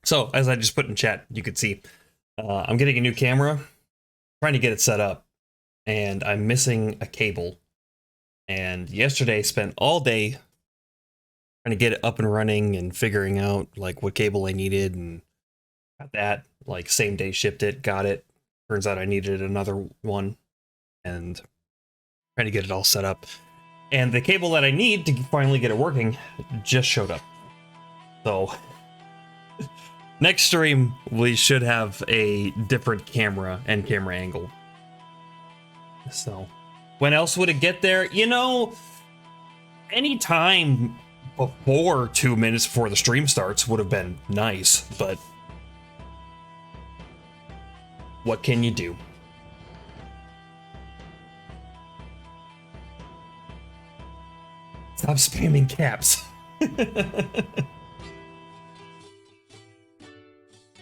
So, as I just put in chat, you could see I'm getting a new camera, trying to get it set up, and I'm missing a cable. And yesterday, spent all day trying to get it up and running and figuring out like what cable I needed, and got that. Like same day shipped it, got it. Turns out I needed another one, and trying to get it all set up. And the cable that I need to finally get it working just showed up. So next stream, we should have a different camera and camera angle. So, when else would it get there? You know, any time before 2 minutes before the stream starts would have been nice, but what can you do? Stop spamming caps.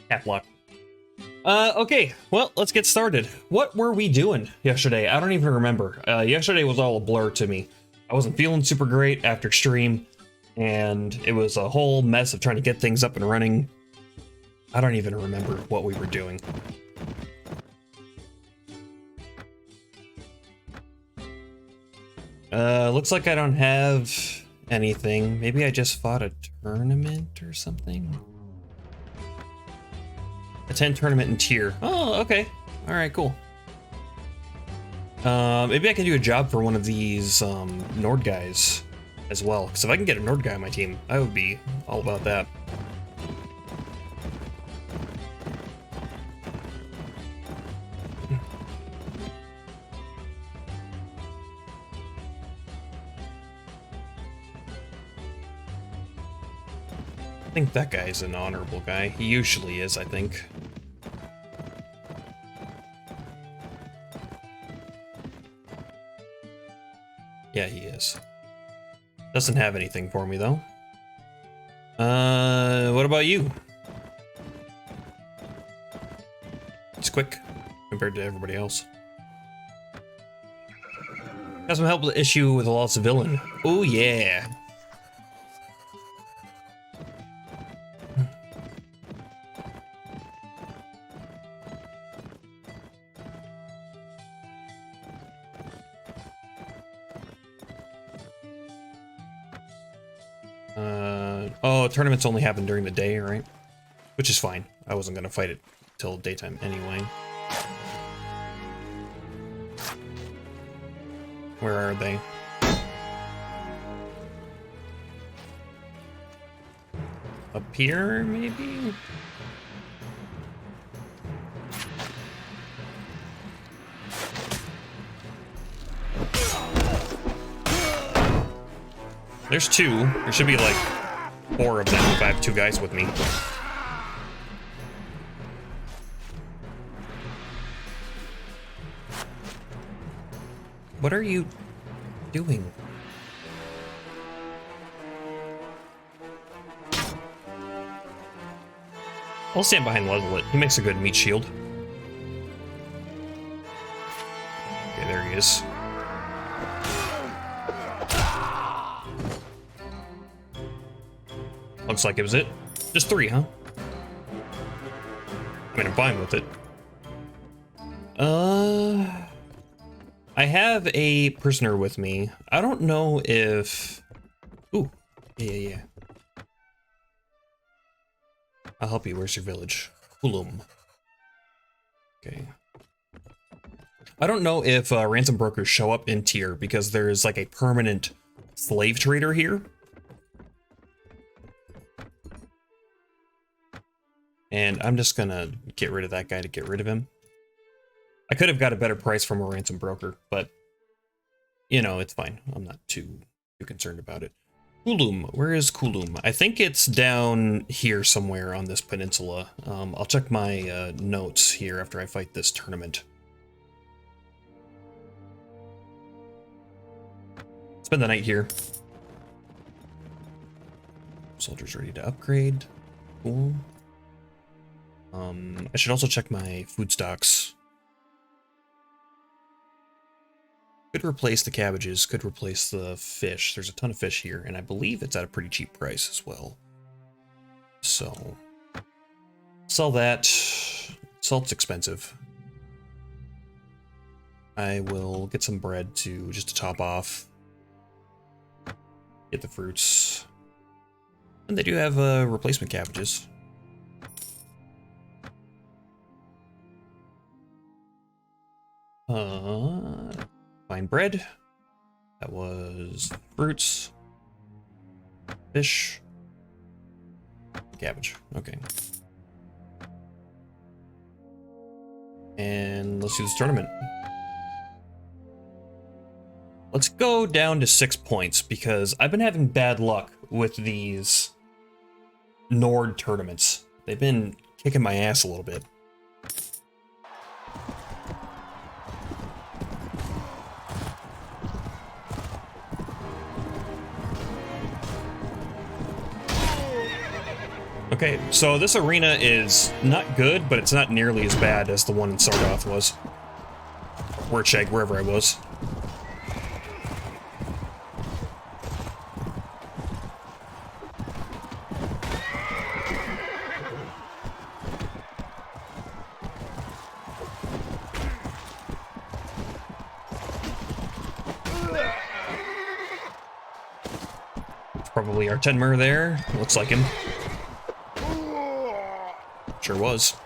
Cap lock. Okay, well, let's get started. What were we doing yesterday? I don't even remember. Yesterday was all a blur to me. I wasn't feeling super great after stream, and it was a whole mess of trying to get things up and running. I don't even remember what we were doing. Looks like I don't have anything. Maybe I just fought a tournament or something? Attend tournament in tier. Oh, okay. Alright, cool. Maybe I can do a job for one of these Nord guys as well. Because if I can get a Nord guy on my team, I would be all about that. I think that guy's an honorable guy. He usually is, I think. Yeah, he is. Doesn't have anything for me, though. What about you? It's quick compared to everybody else. Got some help with the issue with a lost civilian. Oh, yeah. Oh, tournaments only happen during the day, right? Which is fine. I wasn't gonna fight it till daytime anyway. Where are they? Up here, maybe? There's two. There should be like 4 of them if I have 2 guys with me. What are you doing? I'll stand behind Levelet. He makes a good meat shield. Okay, there he is. Looks like it was it. Just 3, huh? I mean, I'm fine with it. I have a prisoner with me. I don't know if... Ooh. Yeah. I'll help you. Where's your village? Hulum. Okay. I don't know if ransom brokers show up in tier because there's like a permanent slave trader here. And I'm just gonna get rid of that guy to get rid of him. I could have got a better price from a ransom broker, but you know, it's fine. I'm not too concerned about it. Kulum, where is Kulum? I think it's down here somewhere on this peninsula. I'll check my notes here after I fight this tournament. Spend the night here. Soldiers ready to upgrade. Cool. I should also check my food stocks. Could replace the cabbages, could replace the fish. There's a ton of fish here, and I believe it's at a pretty cheap price as well. So, Sell that. Salt's expensive. I will get some bread to just to top off. Get the fruits. And they do have replacement cabbages. Fine bread. That was fruits. Fish. Cabbage. Okay. And let's do this tournament. Let's go down to 6 points because I've been having bad luck with these Nord tournaments. They've been kicking my ass a little bit. Okay, so this arena is not good, but it's not nearly as bad as the one in Sargoth was. Or Chegg, wherever I was. Probably our Tenmer there. Looks like him. Sure was.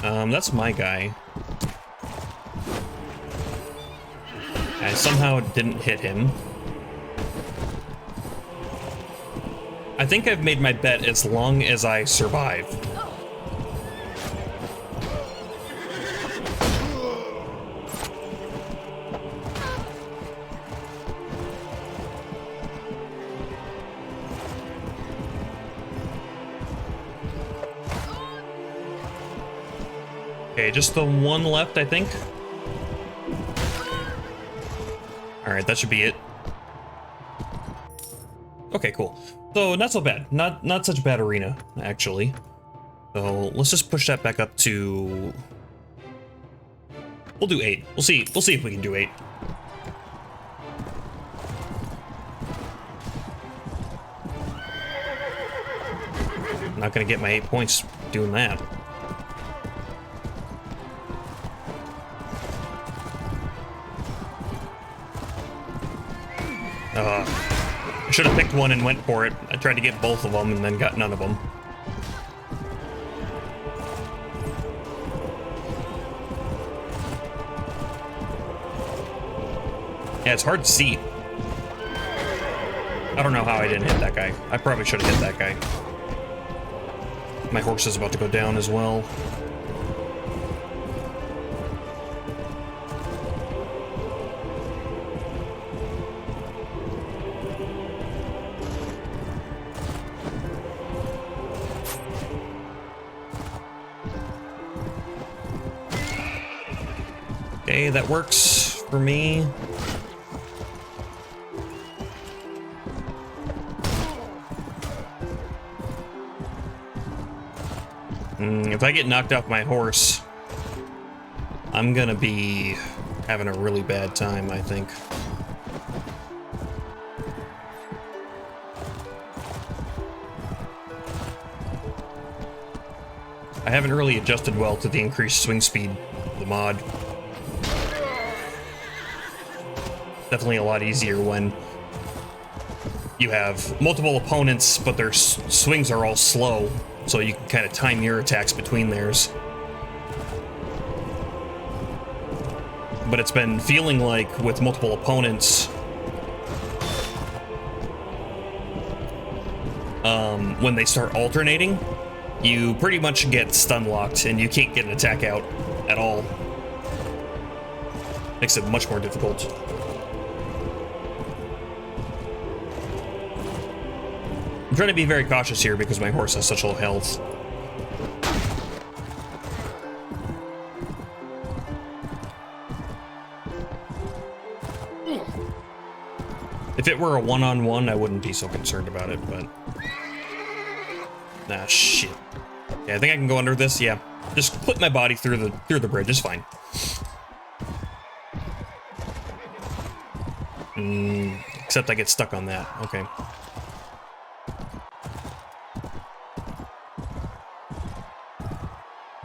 That's my guy. I somehow didn't hit him. I think I've made my bet as long as I survive. Okay, just the one left, I think. Alright, that should be it. Okay, cool. So, not so bad. Not such a bad arena, actually. So, let's just push that back up to... We'll do 8. We'll see if we can do 8. I'm not gonna get my 8 points doing that. I should have picked one and went for it. I tried to get both of them and then got none of them. Yeah, it's hard to see. I don't know how I didn't hit that guy. I probably should have hit that guy. My horse is about to go down as well. Okay, that works for me. If I get knocked off my horse, I'm gonna be having a really bad time, I think. I haven't really adjusted well to the increased swing speed of the mod. Definitely a lot easier when you have multiple opponents, but their swings are all slow, so you can kind of time your attacks between theirs. But it's been feeling like with multiple opponents, when they start alternating, you pretty much get stun locked and you can't get an attack out at all. Makes it much more difficult. I'm trying to be very cautious here because my horse has such low health. If it were a one-on-one, I wouldn't be so concerned about it, but... Nah, shit. Yeah, I think I can go under this, yeah. Just clip my body through the bridge, it's fine. Except I get stuck on that, okay.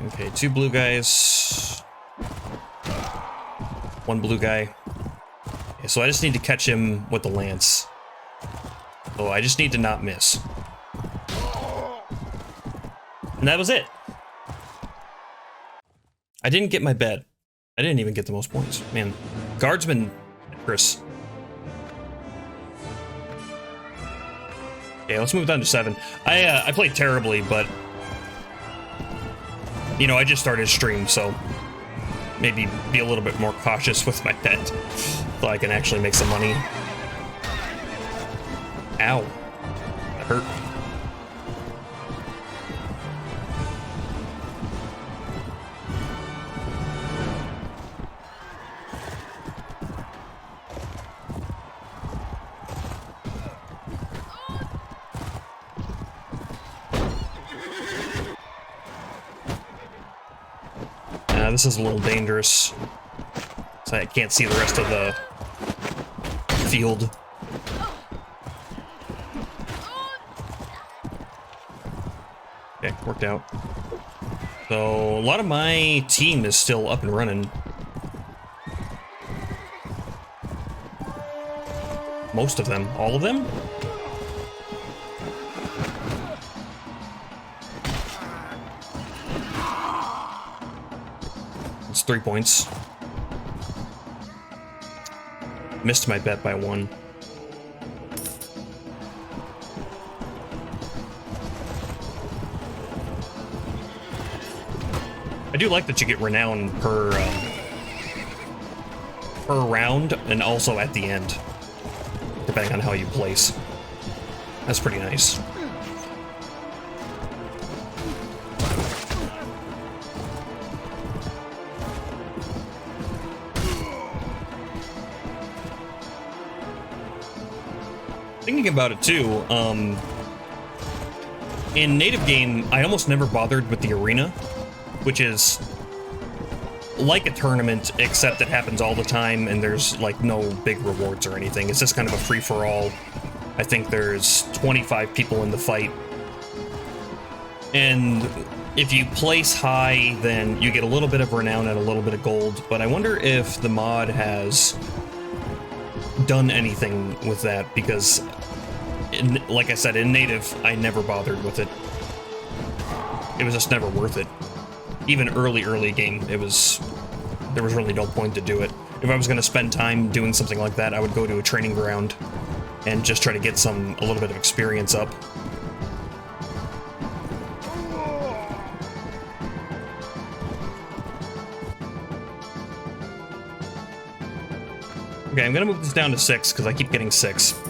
Okay, 2 blue guys. 1 blue guy. Okay, so I just need to catch him with the lance. So I just need to not miss. And that was it. I didn't get my bet. I didn't even get the most points. Man, guardsman, Chris. Okay, let's move down to 7. I played terribly, but you know, I just started stream, so maybe be a little bit more cautious with my bet so I can actually make some money. Ow. That hurt. This is a little dangerous. So I can't see the rest of the field. Okay, worked out. So a lot of my team is still up and running. Most of them. All of them? It's 3 points. Missed my bet by 1. I do like that you get renown per round and also at the end, depending on how you place. That's pretty nice. Thinking about it too, in native game, I almost never bothered with the arena, which is like a tournament, except it happens all the time and there's like no big rewards or anything. It's just kind of a free-for-all. I think there's 25 people in the fight. And if you place high, then you get a little bit of renown and a little bit of gold. But I wonder if the mod has done anything with that, because like I said, in native, I never bothered with it. It was just never worth it. Even early game, there was really no point to do it. If I was going to spend time doing something like that, I would go to a training ground and just try to get a little bit of experience up. Okay, I'm going to move this down to 6 because I keep getting 6.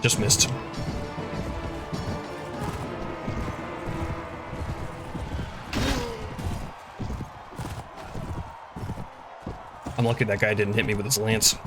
Just missed. I'm lucky that guy didn't hit me with his lance.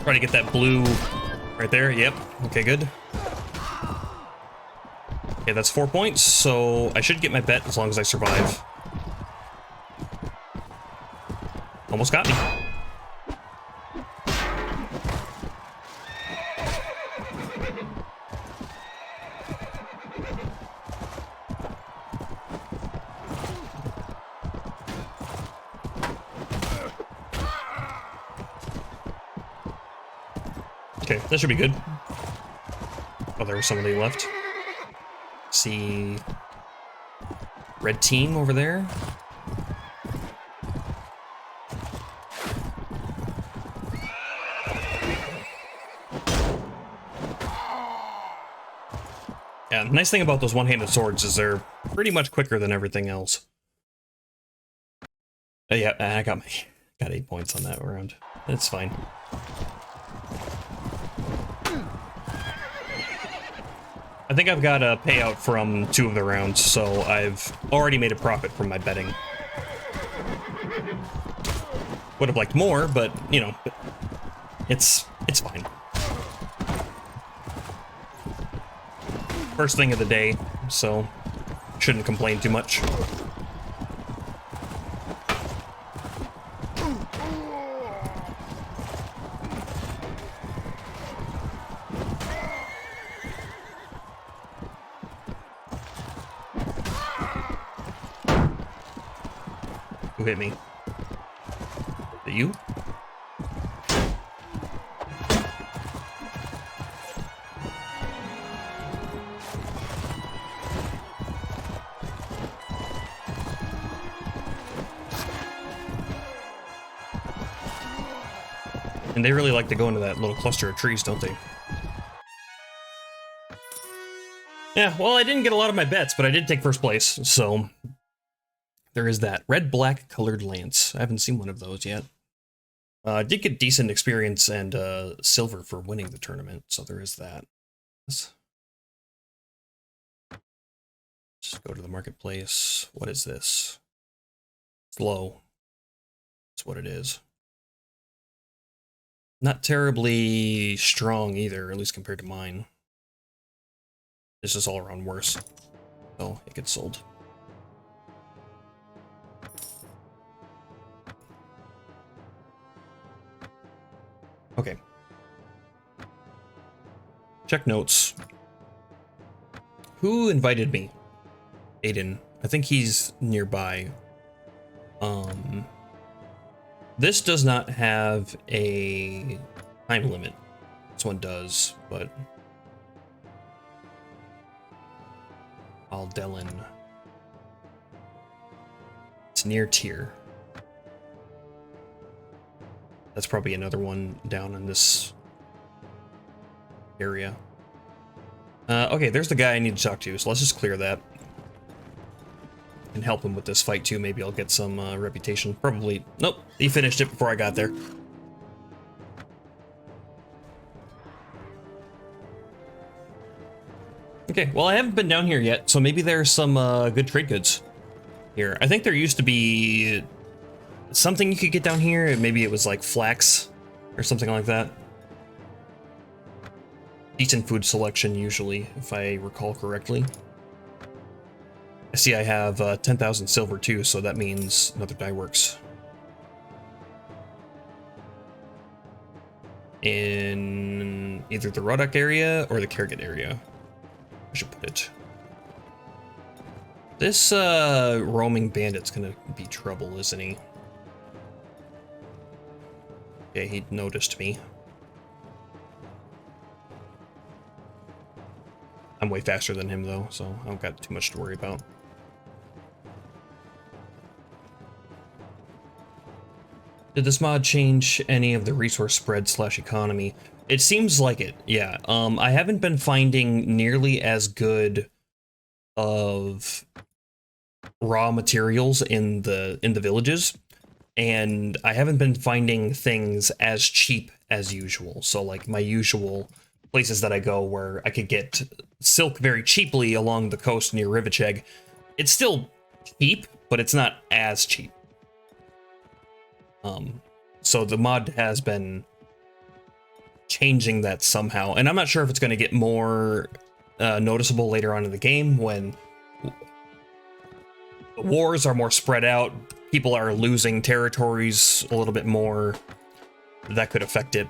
Try to get that blue right there. Yep. Okay, good. Okay, that's 4 points, so I should get my bet as long as I survive. Almost got me. Okay, that should be good. Oh, there was somebody left. See, red team over there. Yeah, nice thing about those one-handed swords is they're pretty much quicker than everything else. Yeah, I got 8 points on that round. That's fine. I think I've got a payout from 2 of the rounds, so I've already made a profit from my betting. Would have liked more, but, you know, it's fine. First thing of the day, so shouldn't complain too much. Who hit me? Is it you? And they really like to go into that little cluster of trees, don't they? Yeah, well, I didn't get a lot of my bets, but I did take first place, so there is that. Red-black colored lance. I haven't seen one of those yet. I did get decent experience and silver for winning the tournament, so there is that. Let's just go to the marketplace. What is this? It's low. That's what it is. Not terribly strong either, at least compared to mine. It's just all around worse. So it gets sold. Okay. Check notes. Who invited me? Aiden. I think he's nearby. This does not have a time limit. This one does, but Aldelin. It's near tier. That's probably another one down in this area. Okay, there's the guy I need to talk to, so let's just clear that. And help him with this fight too, maybe I'll get some reputation. Probably, nope, he finished it before I got there. Okay, well I haven't been down here yet, so maybe there's some good trade goods here. I think there used to be something you could get down here, maybe it was like flax or something like that. Decent food selection usually, if I recall correctly. I see I have 10,000 silver too, so that means another dye works. In either the Rodok area or the Kergit area, I should put it. This roaming bandit's gonna be trouble, isn't he? Okay, he noticed me. I'm way faster than him though, so I don't got too much to worry about. Did this mod change any of the resource spread / economy? It seems like it, yeah. I haven't been finding nearly as good of raw materials in the villages, and I haven't been finding things as cheap as usual. So like my usual places that I go where I could get silk very cheaply along the coast near Rivacheg, it's still cheap, but it's not as cheap. So the mod has been changing that somehow, and I'm not sure if it's going to get more noticeable later on in the game when the wars are more spread out, people are losing territories a little bit more. That could affect it.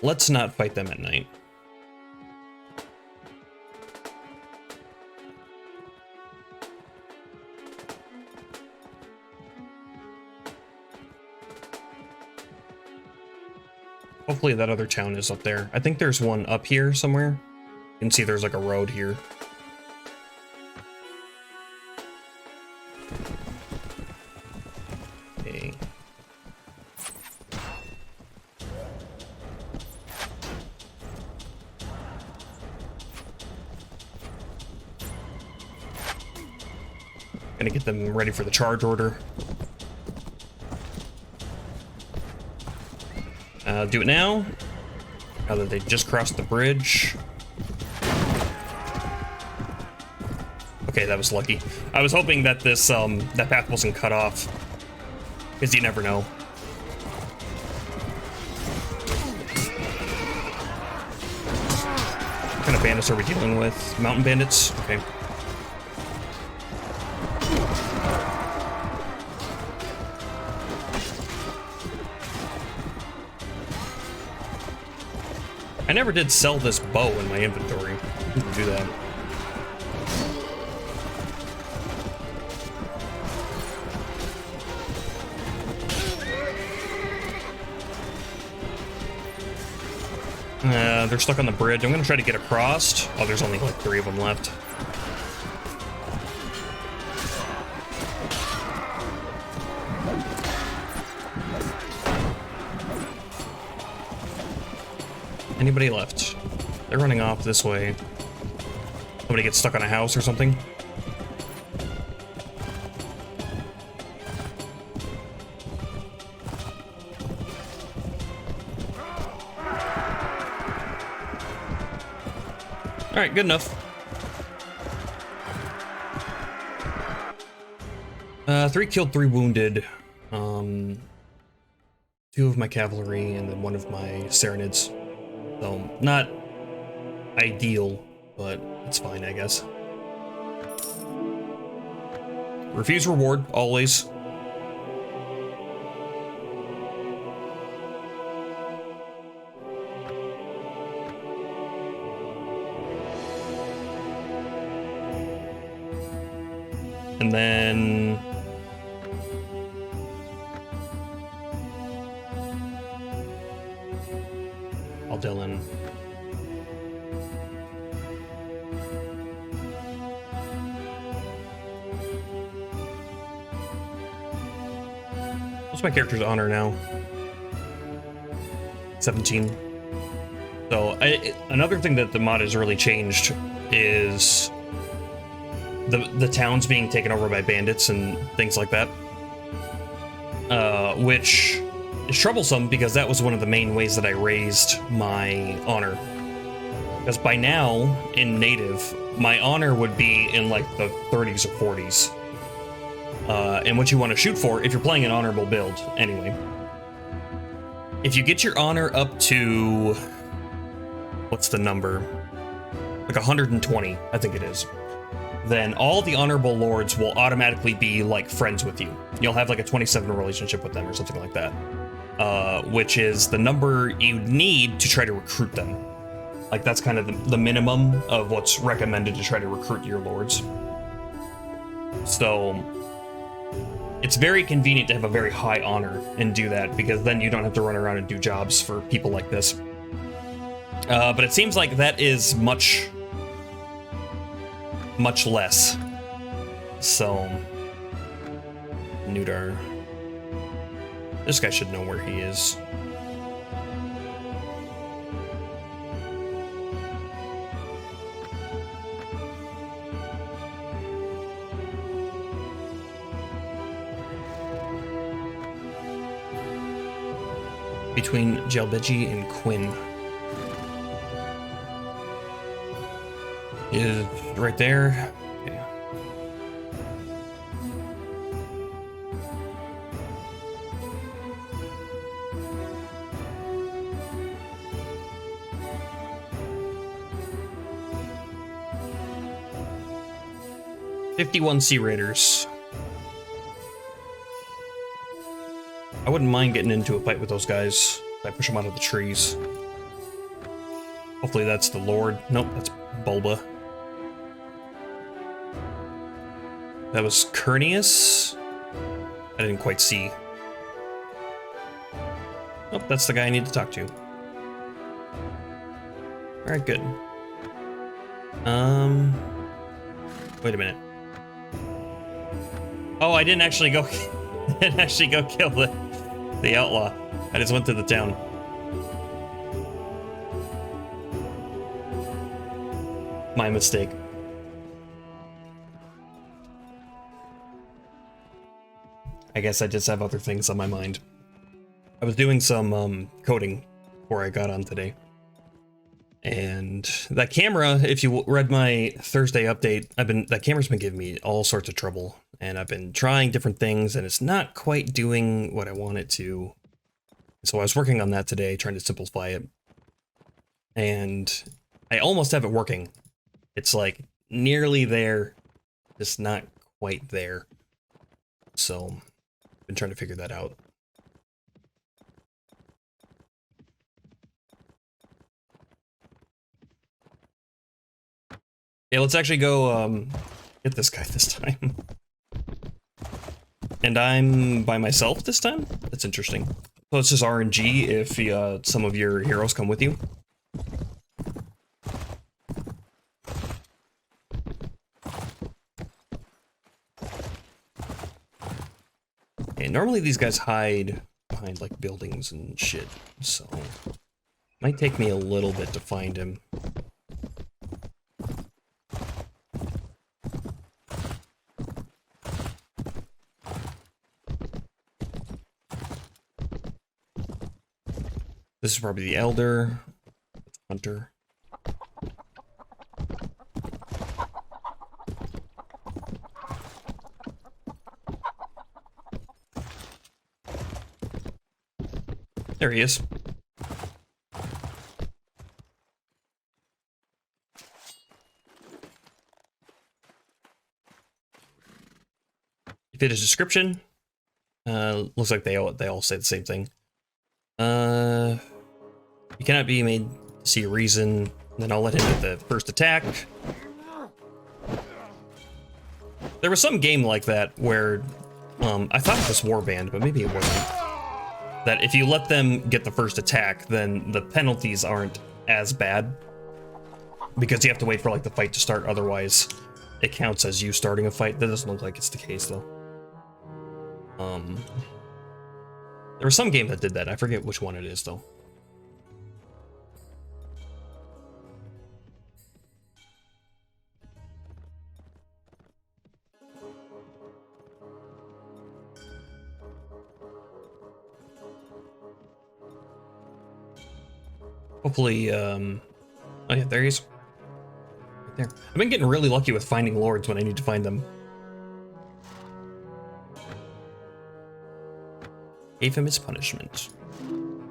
Let's not fight them at night. Hopefully that other town is up there. I think there's one up here somewhere. You can see there's like a road here. Gonna get them ready for the charge order. Do it now. Now that they just crossed the bridge. Okay, that was lucky. I was hoping that this that path wasn't cut off, because you never know. What kind of bandits are we dealing with? Mountain bandits? Okay. I never did sell this bow in my inventory. I need to do that. They're stuck on the bridge. I'm gonna try to get across. Oh, there's only like 3 of them left. Anybody left? They're running off this way. Somebody gets stuck on a house or something. All right, good enough. 3 killed, 3 wounded. 2 of my cavalry and then 1 of my Saranids. So, not ideal, but it's fine, I guess. Refuse reward, always. And then... Dylan. What's my character's honor now? 17. So another thing that the mod has really changed is the towns being taken over by bandits and things like that, which is troublesome because that was one of the main ways that I raised my honor. Because by now, in native, my honor would be in like the 30s or 40s. And what you want to shoot for, if you're playing an honorable build, anyway. If you get your honor up to... what's the number? Like 120, I think it is. Then all the honorable lords will automatically be like friends with you. You'll have like a 27 relationship with them or something like that. Which is the number you need to try to recruit them. Like, that's kind of the minimum of what's recommended to try to recruit your lords. So, it's very convenient to have a very high honor and do that, because then you don't have to run around and do jobs for people like this. But it seems like that is much less. So, Nudar. This guy should know where he is. Between Jalbeji and Quinn. Is right there. Okay. "51 Sea Raiders." I wouldn't mind getting into a fight with those guys. I push them out of the trees. Hopefully that's the Lord. Nope, that's Bulba. That was Curnius? I didn't quite see. Nope, that's the guy I need to talk to. Alright, good. Wait a minute. Oh, I didn't actually go... I didn't actually go kill the outlaw. I just went to the town. My mistake. I guess I just have other things on my mind. I was doing some coding before I got on today. And that camera, if you read my Thursday update, that camera's been giving me all sorts of trouble. And I've been trying different things, and it's not quite doing what I want it to. So I was working on that today, trying to simplify it. And I almost have it working. It's like nearly there, just not quite there. So I've been trying to figure that out. Yeah, let's actually go get this guy this time. And I'm by myself this time? That's interesting. So it's just RNG if some of your heroes come with you. Okay, normally these guys hide behind like buildings and shit, so might take me a little bit to find him. This is probably the Elder, Hunter. There he is. You fit his description. Looks like they all say the same thing. You cannot be made to see a reason. Then I'll let him get the first attack. There was some game like that where I thought it was Warband, but maybe it wasn't. That if you let them get the first attack, then the penalties aren't as bad. Because you have to wait for like the fight to start, otherwise it counts as you starting a fight. That doesn't look like it's the case though. There was some game that did that. I forget which one it is though. Hopefully, oh yeah, there he is. Right there. I've been getting really lucky with finding lords when I need to find them. Gave him his punishment.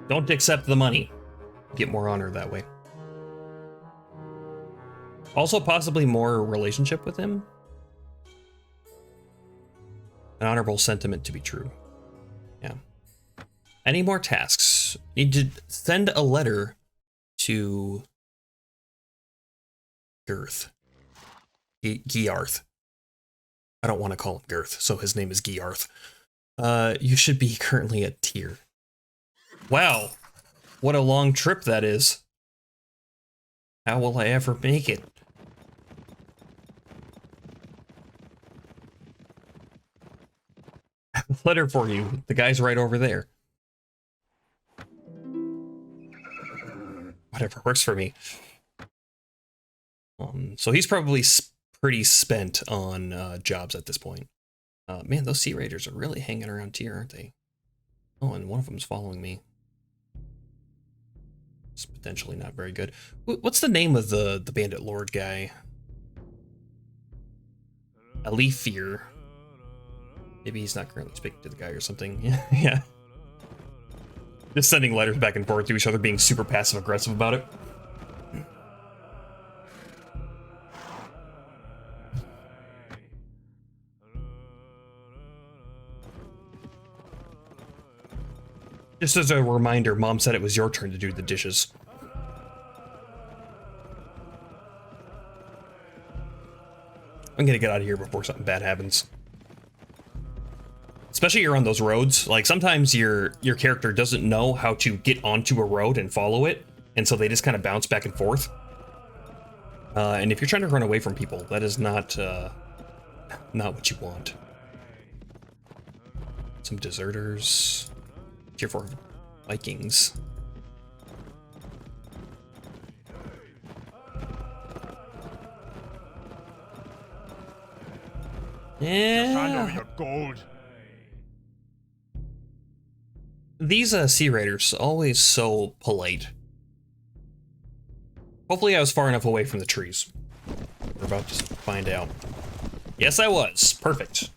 Don't accept the money. Get more honor that way. Also, possibly more relationship with him. An honorable sentiment to be true. Yeah. Any more tasks? Need to send a letter to Girth. Giarth. I don't want to call him Girth, so his name is Giarth. You should be currently at tier. Wow. What a long trip that is. How will I ever make it? I have a letter for you. The guy's right over there. Whatever works for me. So he's probably pretty spent on jobs at this point. Man, those Sea Raiders are really hanging around here, aren't they? Oh, and one of them's following me. It's potentially not very good. What's the name of the Bandit Lord guy? Alifir. Maybe he's not currently speaking to the guy or something. Yeah, yeah. Just sending letters back and forth to each other, being super passive-aggressive about it. Just as a reminder, Mom said it was your turn to do the dishes. I'm gonna get out of here before something bad happens. Especially you're on those roads. Like, sometimes your character doesn't know how to get onto a road and follow it, and so they just kind of bounce back and forth. And if you're trying to run away from people, that is not what you want. Some deserters. Tier 4 Vikings. Yeah. Hand over your gold. These Sea Raiders, always so polite. Hopefully I was far enough away from the trees. We're about to find out. Yes, I was. Perfect.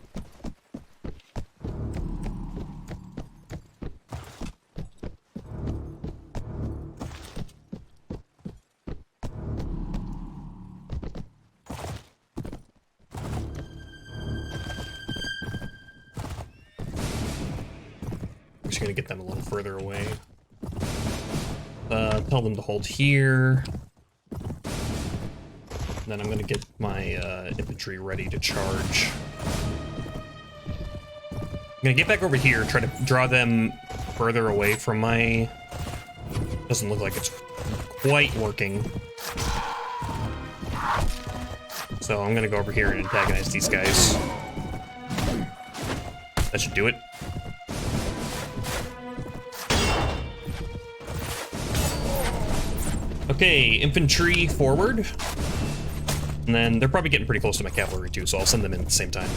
I'm just gonna get them a little further away. Tell them to hold here. Then I'm gonna get my infantry ready to charge. I'm gonna get back over here, try to draw them further away from my... Doesn't look like it's quite working. So I'm gonna go over here and antagonize these guys. That should do it. Okay, infantry forward. And then they're probably getting pretty close to my cavalry too, so I'll send them in at the same time.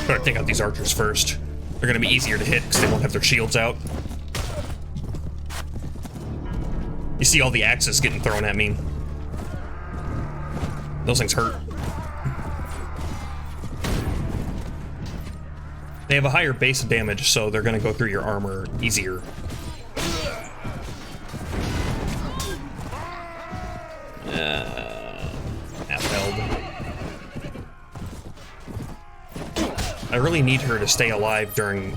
Better take out these archers first. They're gonna be easier to hit because they won't have their shields out. You see all the axes getting thrown at me. Those things hurt. They have a higher base of damage, so they're gonna go through your armor easier. Half held. I really need her to stay alive during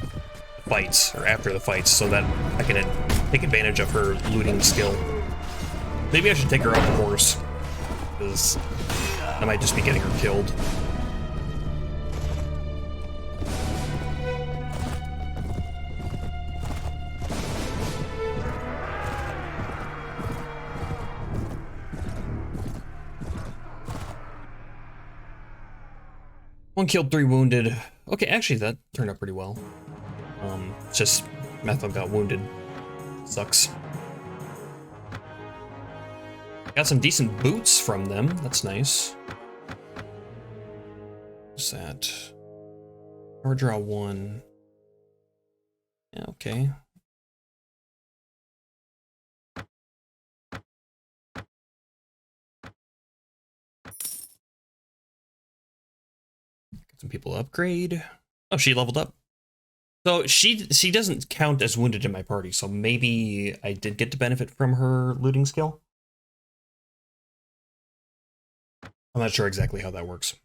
fights, or after the fights, so that I can take advantage of her looting skill. Maybe I should take her off the horse, because I might just be getting her killed. One killed, 3 wounded. Okay, actually that turned out pretty well. It's just Method got wounded. Sucks. Got some decent boots from them. That's nice. What's that? Power draw 1. Yeah, okay. Some people upgrade. Oh, she leveled up. So she doesn't count as wounded in my party, so maybe I did get to benefit from her looting skill. I'm not sure exactly how that works.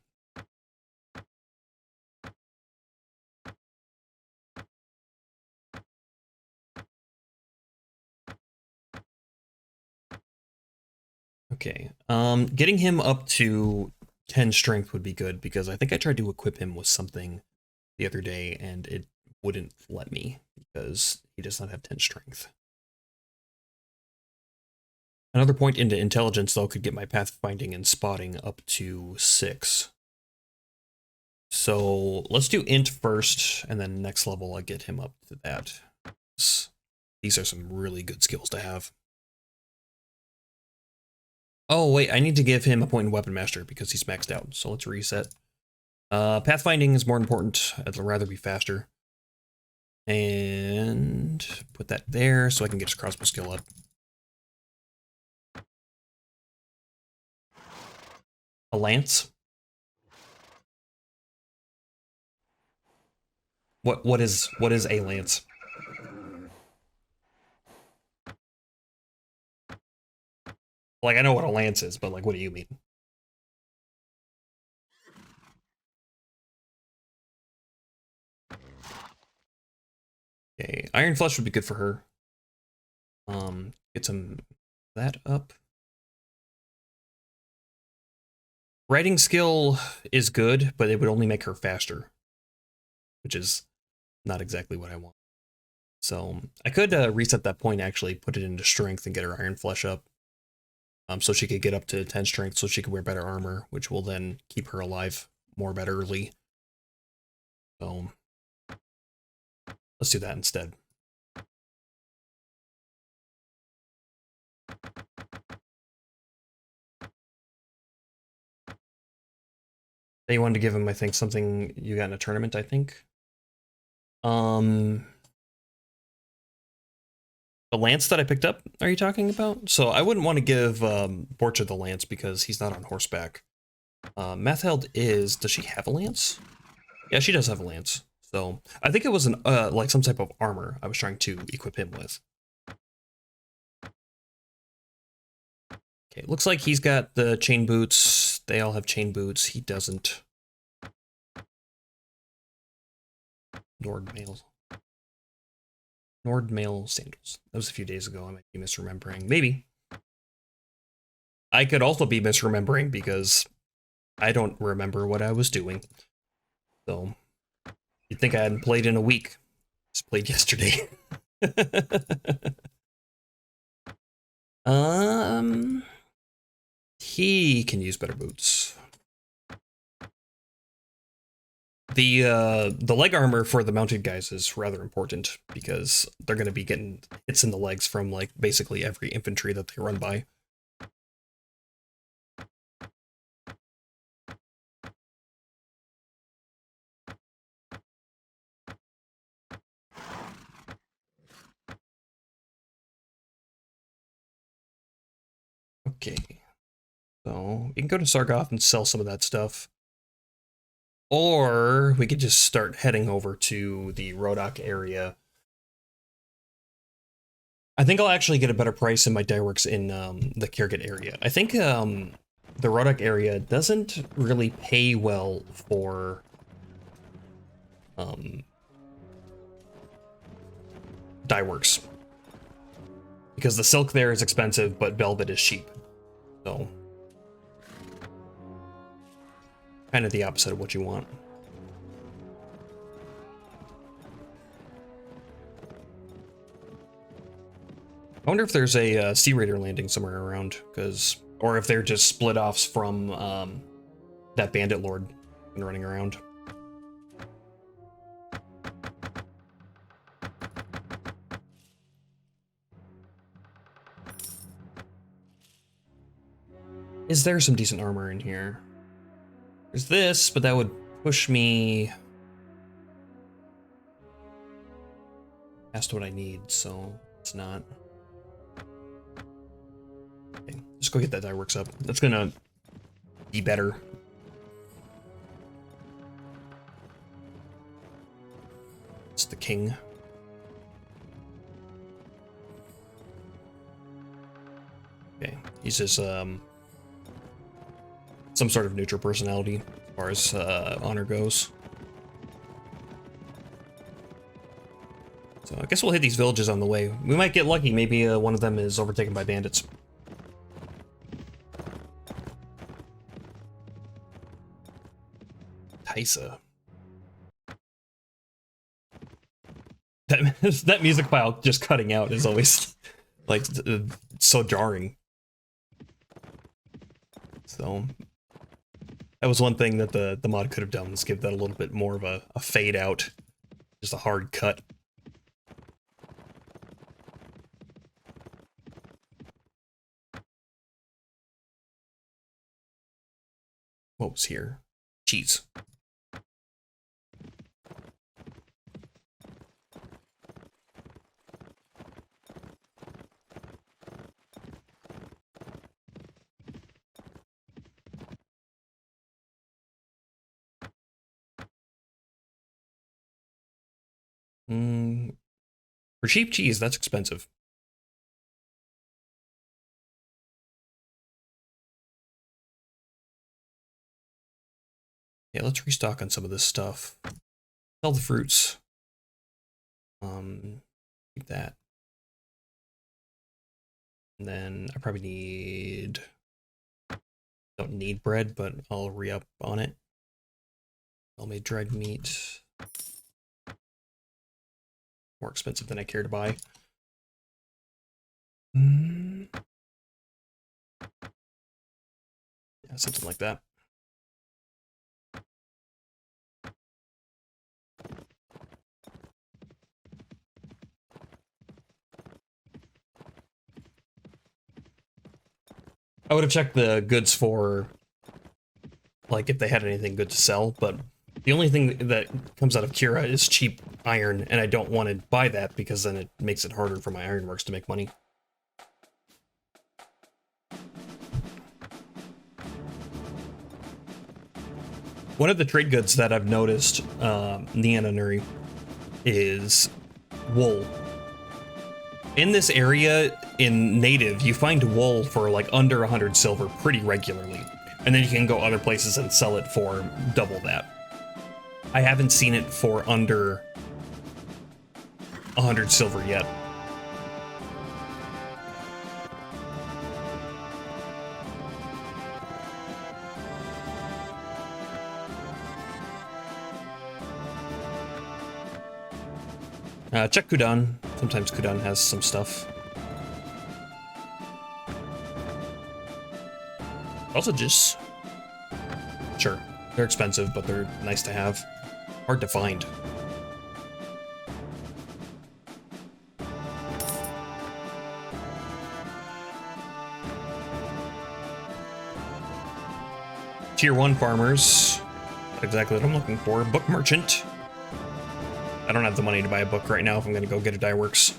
Okay, getting him up to 10 strength would be good, because I think I tried to equip him with something the other day, and it wouldn't let me, because he does not have 10 strength. Another point into intelligence, though, could get my pathfinding and spotting up to 6. So let's do int first, and then next level I get him up to that. These are some really good skills to have. Oh, wait, I need to give him a point in Weapon Master because he's maxed out, so let's reset. Pathfinding is more important. I'd rather be faster. And put that there so I can get his crossbow skill up. A lance? What is a lance? Like, I know what a lance is, but like, what do you mean? Okay, Iron Flesh would be good for her. Get some that up. Writing skill is good, but it would only make her faster, which is not exactly what I want. So I could reset that point, actually, put it into strength and get her Iron Flesh up. So she could get up to 10 strength, so she could wear better armor, which will then keep her alive more betterly. So let's do that instead. They wanted to give him, I think, something you got in a tournament, I think. The lance that I picked up, are you talking about? So I wouldn't want to give Borcha the lance because he's not on horseback. Metheld does she have a lance? Yeah, she does have a lance. So I think it was an like some type of armor I was trying to equip him with. Okay, looks like he's got the chain boots. They all have chain boots. He doesn't. Nord mail sandals. That was a few days ago. I might be misremembering. Maybe. I could also be misremembering because I don't remember what I was doing. So you'd think I hadn't played in a week. Just played yesterday. He can use better boots. The leg armor for the mounted guys is rather important because they're going to be getting hits in the legs from like basically every infantry that they run by. Okay, so we can go to Sargoth and sell some of that stuff. Or we could just start heading over to the Rodok area. I think I'll actually get a better price in my dieworks in the Kirgit area. I think the Rodok area doesn't really pay well for dieworks. Because the silk there is expensive, but velvet is cheap. So kind of the opposite of what you want. I wonder if there's a Sea Raider landing somewhere around, or if they're just split offs from that Bandit Lord and running around. Is there some decent armor in here? There's this, but that would push me past what I need, so it's not. Okay, just go get that dieworks up. That's gonna be better. It's the king. Okay, he's just some sort of neutral personality as far as honor goes. So I guess we'll hit these villages on the way. We might get lucky. Maybe one of them is overtaken by bandits. Taisa. That music file just cutting out is always like so jarring. So that was one thing that the mod could have done, is give that a little bit more of a fade out, just a hard cut. What was here? Cheese. For cheap cheese, that's expensive. Yeah, let's restock on some of this stuff. Sell the fruits. Keep that. And then I probably need... Don't need bread, but I'll re-up on it. I'll make dried meat. More expensive than I care to buy. Yeah, something like that. I would have checked the goods for like if they had anything good to sell, but the only thing that comes out of Kira is cheap iron, and I don't want to buy that because then it makes it harder for my ironworks to make money. One of the trade goods that I've noticed, Nuri, is wool. In this area, in native, you find wool for like under 100 silver pretty regularly. And then you can go other places and sell it for double that. I haven't seen it for under 100 silver yet. Check Kudan. Sometimes Kudan has some stuff. Also just... Sure, they're expensive, but they're nice to have. Hard to find. Tier 1 farmers. Not exactly what I'm looking for. Book merchant. I don't have the money to buy a book right now if I'm going to go get a dye works.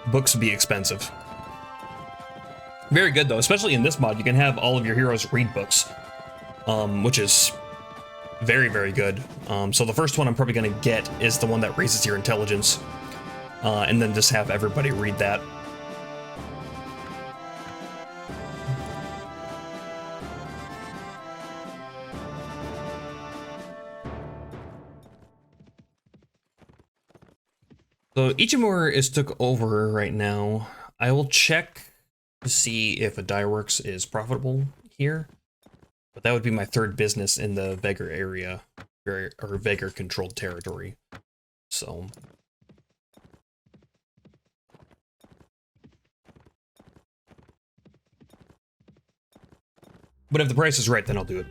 Books be expensive. Very good though, especially in this mod. You can have all of your heroes read books, which is very, very good. So the first one I'm probably going to get is the one that raises your intelligence, and then just have everybody read that. So Ichimura is took over right now. I will check to see if a dye works is profitable here, but that would be my third business in the Vegar area, or Vegar controlled territory. So but if the price is right, then I'll do it.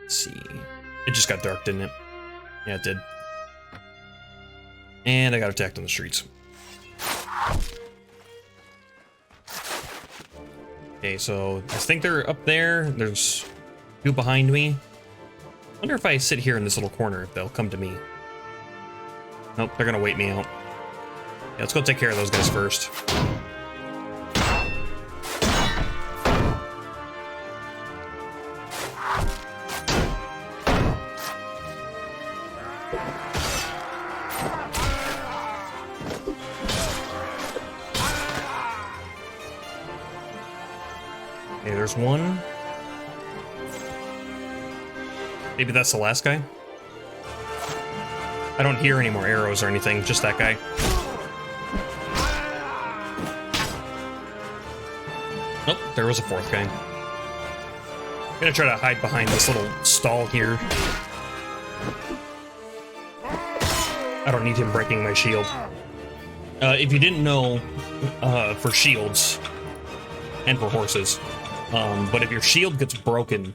Let's see. It just got dark, didn't it? Yeah, it did. And I got attacked on the streets. Okay, so I think they're up there. There's two behind me. I wonder if I sit here in this little corner, if they'll come to me. Nope, they're gonna wait me out. Yeah, let's go take care of those guys first. Okay, there's one. Maybe that's the last guy? I don't hear any more arrows or anything, just that guy. Nope, there was a fourth guy. I'm gonna try to hide behind this little stall here. I don't need him breaking my shield. If you didn't know, for shields, and for horses, but if your shield gets broken...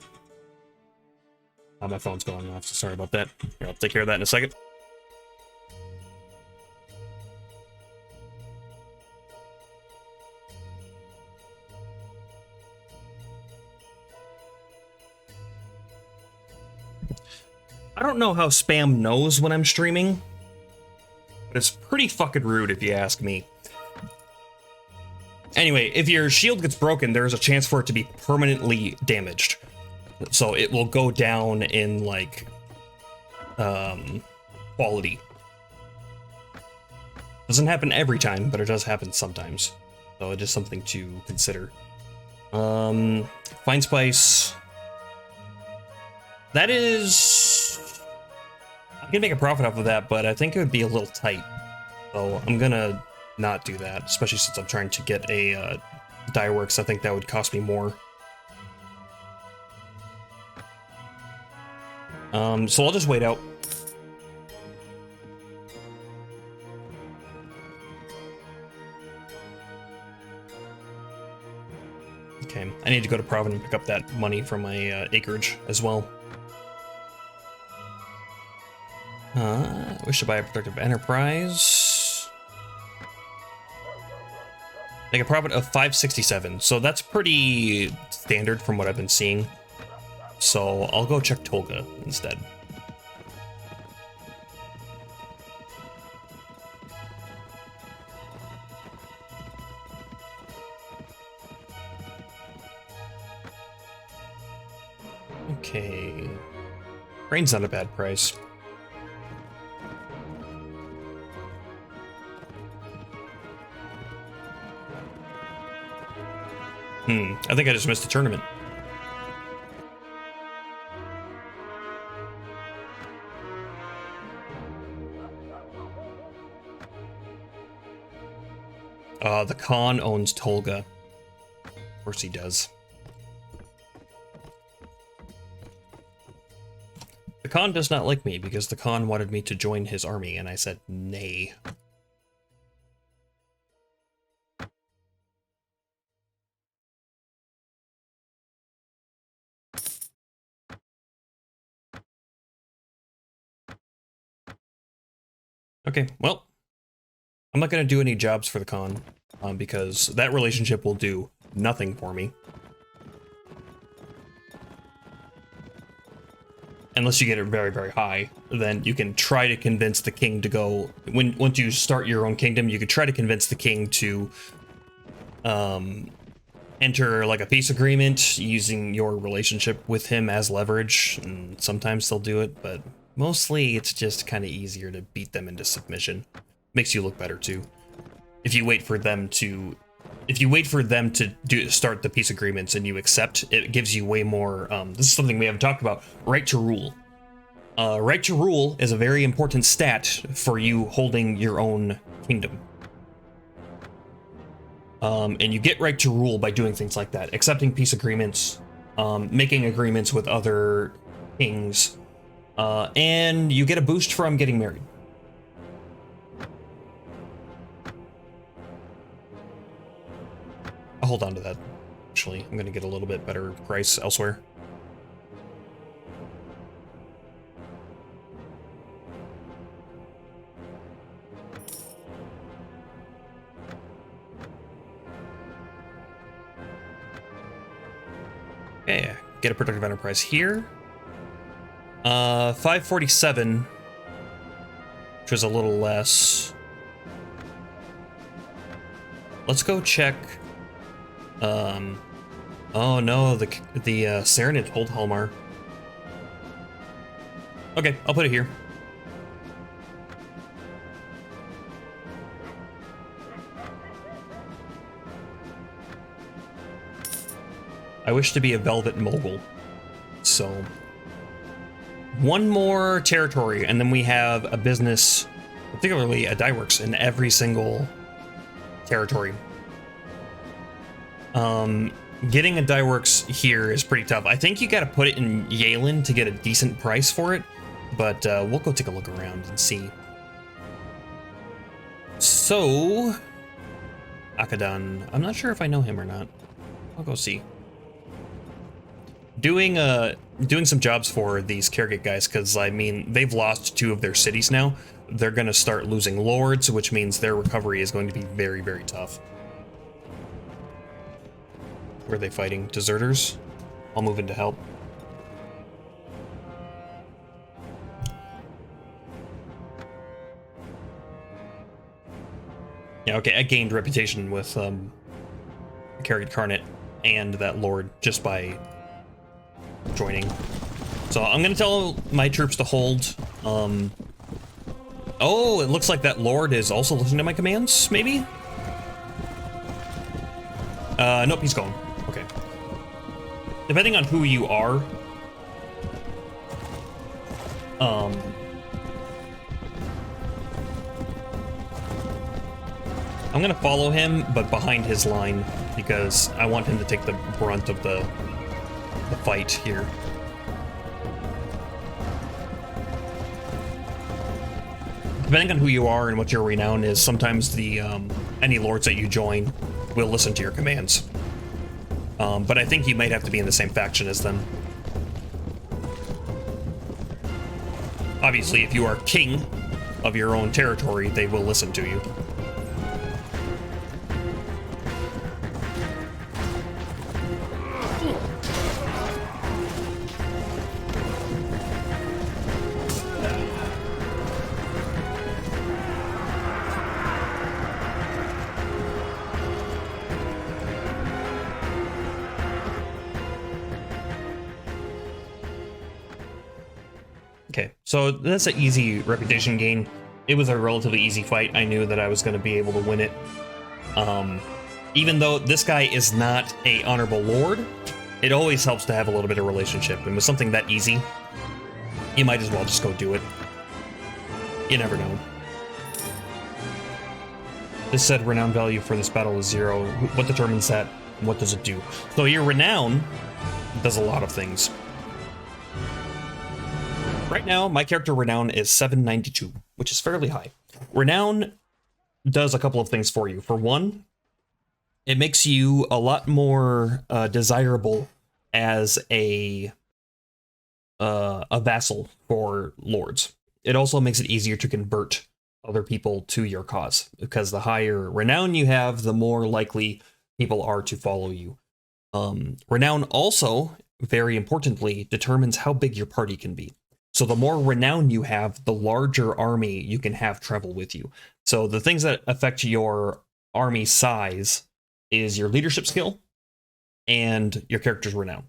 Oh, my phone's going off, so sorry about that. Here, I'll take care of that in a second. I don't know how spam knows when I'm streaming, but it's pretty fucking rude if you ask me. Anyway, if your shield gets broken, there's a chance for it to be permanently damaged. So it will go down in, like, quality. Doesn't happen every time, but it does happen sometimes. So it is something to consider. Fine Spice. That is... I can make a profit off of that, but I think it would be a little tight. So I'm gonna not do that, especially since I'm trying to get a dye works. I think that would cost me more. So I'll just wait out. Okay, I need to go to Providence and pick up that money from my acreage as well. Wish to buy a productive enterprise. Make a profit of 567. So that's pretty standard from what I've been seeing. So I'll go check Tolga instead. Okay. Grain's not a bad price. I think I just missed a tournament. The Khan owns Tolga. Of course he does. The Khan does not like me because the Khan wanted me to join his army, and I said nay. Okay, well, I'm not going to do any jobs for the Khan, because that relationship will do nothing for me. Unless you get it very, very high, then you can try to convince the king to go... Once you start your own kingdom, you could try to convince the king to enter like a peace agreement using your relationship with him as leverage. And sometimes they'll do it, but mostly it's just kind of easier to beat them into submission. Makes you look better too. If you wait for them to start the peace agreements and you accept, it gives you way more. This is something we haven't talked about. Right to rule. Right to rule is a very important stat for you holding your own kingdom. And you get right to rule by doing things like that, accepting peace agreements, making agreements with other kings, and you get a boost from getting married. I'll hold on to that. Actually, I'm gonna get a little bit better price elsewhere. Okay, get a productive enterprise here. 547, which is a little less. Let's go check. Oh no, the Serenade hold Halmar. Okay, I'll put it here. I wish to be a Velvet Mogul. So, one more territory, and then we have a business, particularly a dyeworks, in every single territory. Getting a dyeworks here is pretty tough. I think you gotta put it in Yalen to get a decent price for it, but we'll go take a look around and see. So, Akadan, I'm not sure if I know him or not. I'll go see. Doing some jobs for these Kergit guys, because I mean they've lost 2 of their cities now. They're gonna start losing lords, which means their recovery is going to be very, very tough. Where are they fighting? Deserters? I'll move in to help. Yeah, okay, I gained reputation with Kergit Carnate and that lord just by joining. So I'm gonna tell my troops to hold. Oh, it looks like that lord is also listening to my commands, maybe? Nope, he's gone. Okay. Depending on who you are, I'm gonna follow him, but behind his line, because I want him to take the brunt of the fight here. Depending on who you are and what your renown is, sometimes the any lords that you join will listen to your commands. But I think you might have to be in the same faction as them. Obviously, if you are king of your own territory, they will listen to you. Okay, so that's an easy reputation gain. It was a relatively easy fight. I knew that I was going to be able to win it. Even though this guy is not a honorable lord, it always helps to have a little bit of relationship. And with something that easy, you might as well just go do it. You never know. This said renown value for this battle is 0. What determines that? And what does it do? So your renown does a lot of things. Right now, my character renown is 792, which is fairly high. Renown does a couple of things for you. For one, it makes you a lot more desirable as a vassal for lords. It also makes it easier to convert other people to your cause, because the higher renown you have, the more likely people are to follow you. Renown also, very importantly, determines how big your party can be. So the more renown you have, the larger army you can have travel with you. So the things that affect your army size is your leadership skill and your character's renown.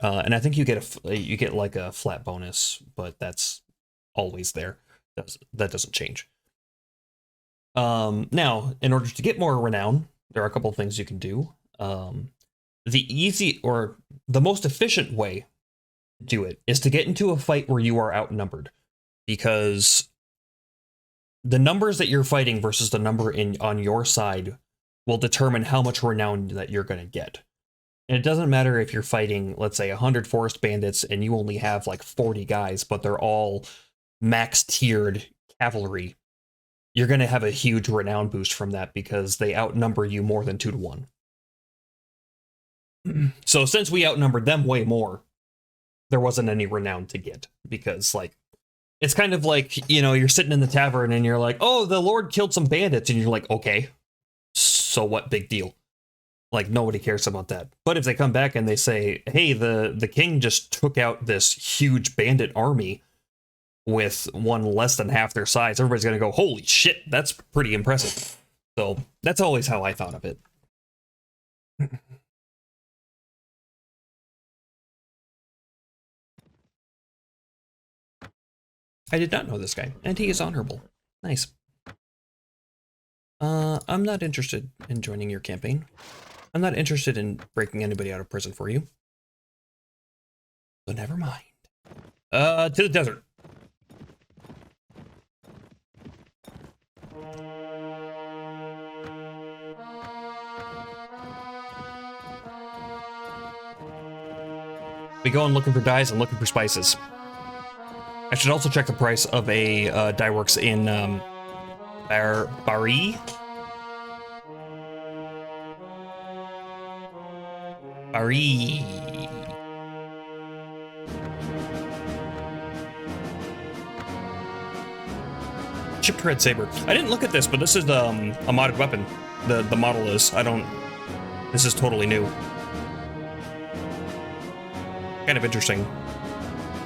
And I think you get like a flat bonus, but that's always there. That doesn't change. Now, in order to get more renown, there are a couple of things you can do. The easy or the most efficient way to do it is to get into a fight where you are outnumbered, because the numbers that you're fighting versus the number on your side will determine how much renown that you're going to get. And it doesn't matter if you're fighting, let's say, 100 forest bandits and you only have like 40 guys, but they're all max tiered cavalry. You're going to have a huge renown boost from that because they outnumber you more than 2 to 1. So since we outnumbered them way more, there wasn't any renown to get, because like, it's kind of like, you know, you're sitting in the tavern and you're like, oh, the Lord killed some bandits. And you're like, okay, so what, big deal? Like, nobody cares about that. But if they come back and they say, hey, the king just took out this huge bandit army with one less than half their size, everybody's going to go, holy shit, that's pretty impressive. So that's always how I thought of it. I did not know this guy, and he is honorable. Nice. I'm not interested in joining your campaign. I'm not interested in breaking anybody out of prison for you. So never mind. To the desert. We go on looking for dyes and looking for spices. I should also check the price of a dye works in Bari. Bari. Chipped red saber. I didn't look at this, but this is a modded weapon. The model is. This is totally new. Kind of interesting.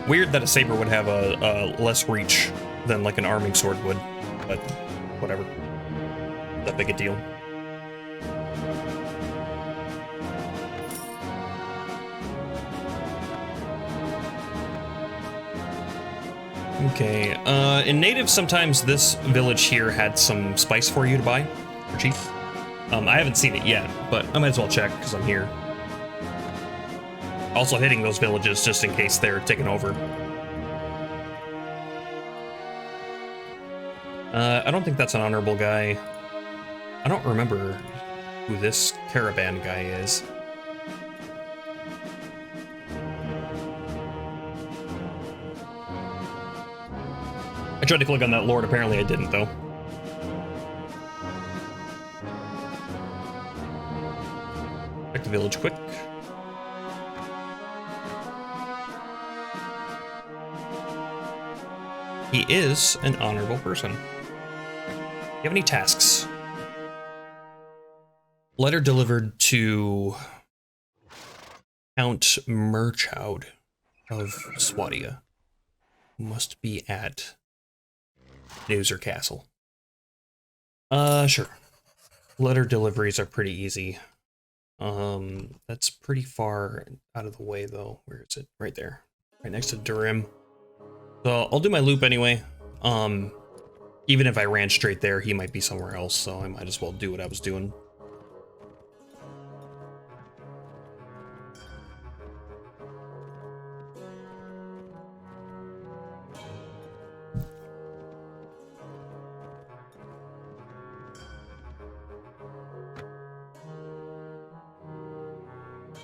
Weird that a saber would have a less reach than like an arming sword would, but whatever. Not that big a deal. Okay, in native, sometimes this village here had some spice for you to buy for cheap. I haven't seen it yet, but I might as well check because I'm here. Also hitting those villages just in case they're taken over. I don't think that's an honorable guy. I don't remember who this caravan guy is. I tried to click on that lord, apparently I didn't though. Check the village quick. He is an honorable person. Do you have any tasks? Letter delivered to Count Murchoud of Swadia. Must be at Newser Castle. Sure. Letter deliveries are pretty easy. That's pretty far out of the way, though. Where is it? Right there. Right next to Durim. So I'll do my loop anyway. Even if I ran straight there, he might be somewhere else, so I might as well do what I was doing.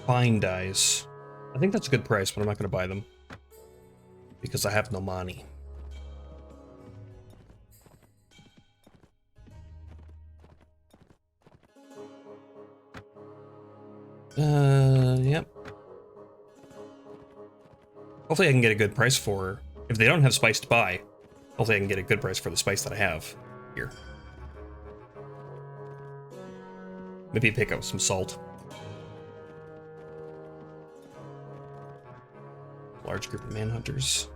Fine dies. I think that's a good price, but I'm not going to buy them. Because I have no money. Yep. Hopefully I can get a good price for... If they don't have spice to buy, hopefully I can get a good price for the spice that I have here. Maybe pick up some salt. Large group of manhunters.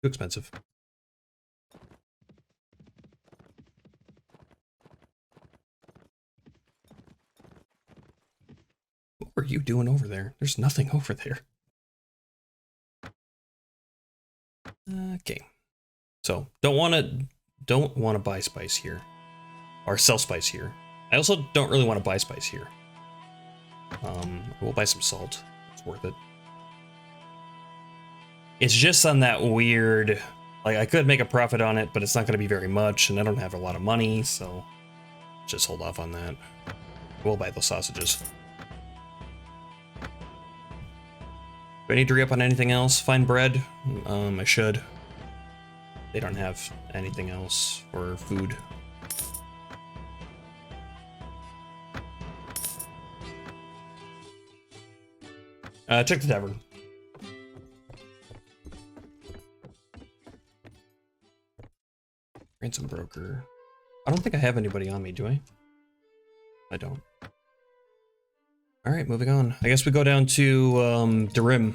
Too expensive. What were you doing over there? There's nothing over there. Okay. So, don't want to buy spice here. Or sell spice here. I also don't really want to buy spice here. We'll buy some salt. It's worth it. It's just on that weird... Like, I could make a profit on it, but it's not going to be very much, and I don't have a lot of money, so... Just hold off on that. We'll buy those sausages. Do I need to re-up on anything else? Find bread? I should. They don't have anything else for food. Check the tavern. Ransom broker. I don't think I have anybody on me, do I? I don't. Alright, moving on. I guess we go down to Durim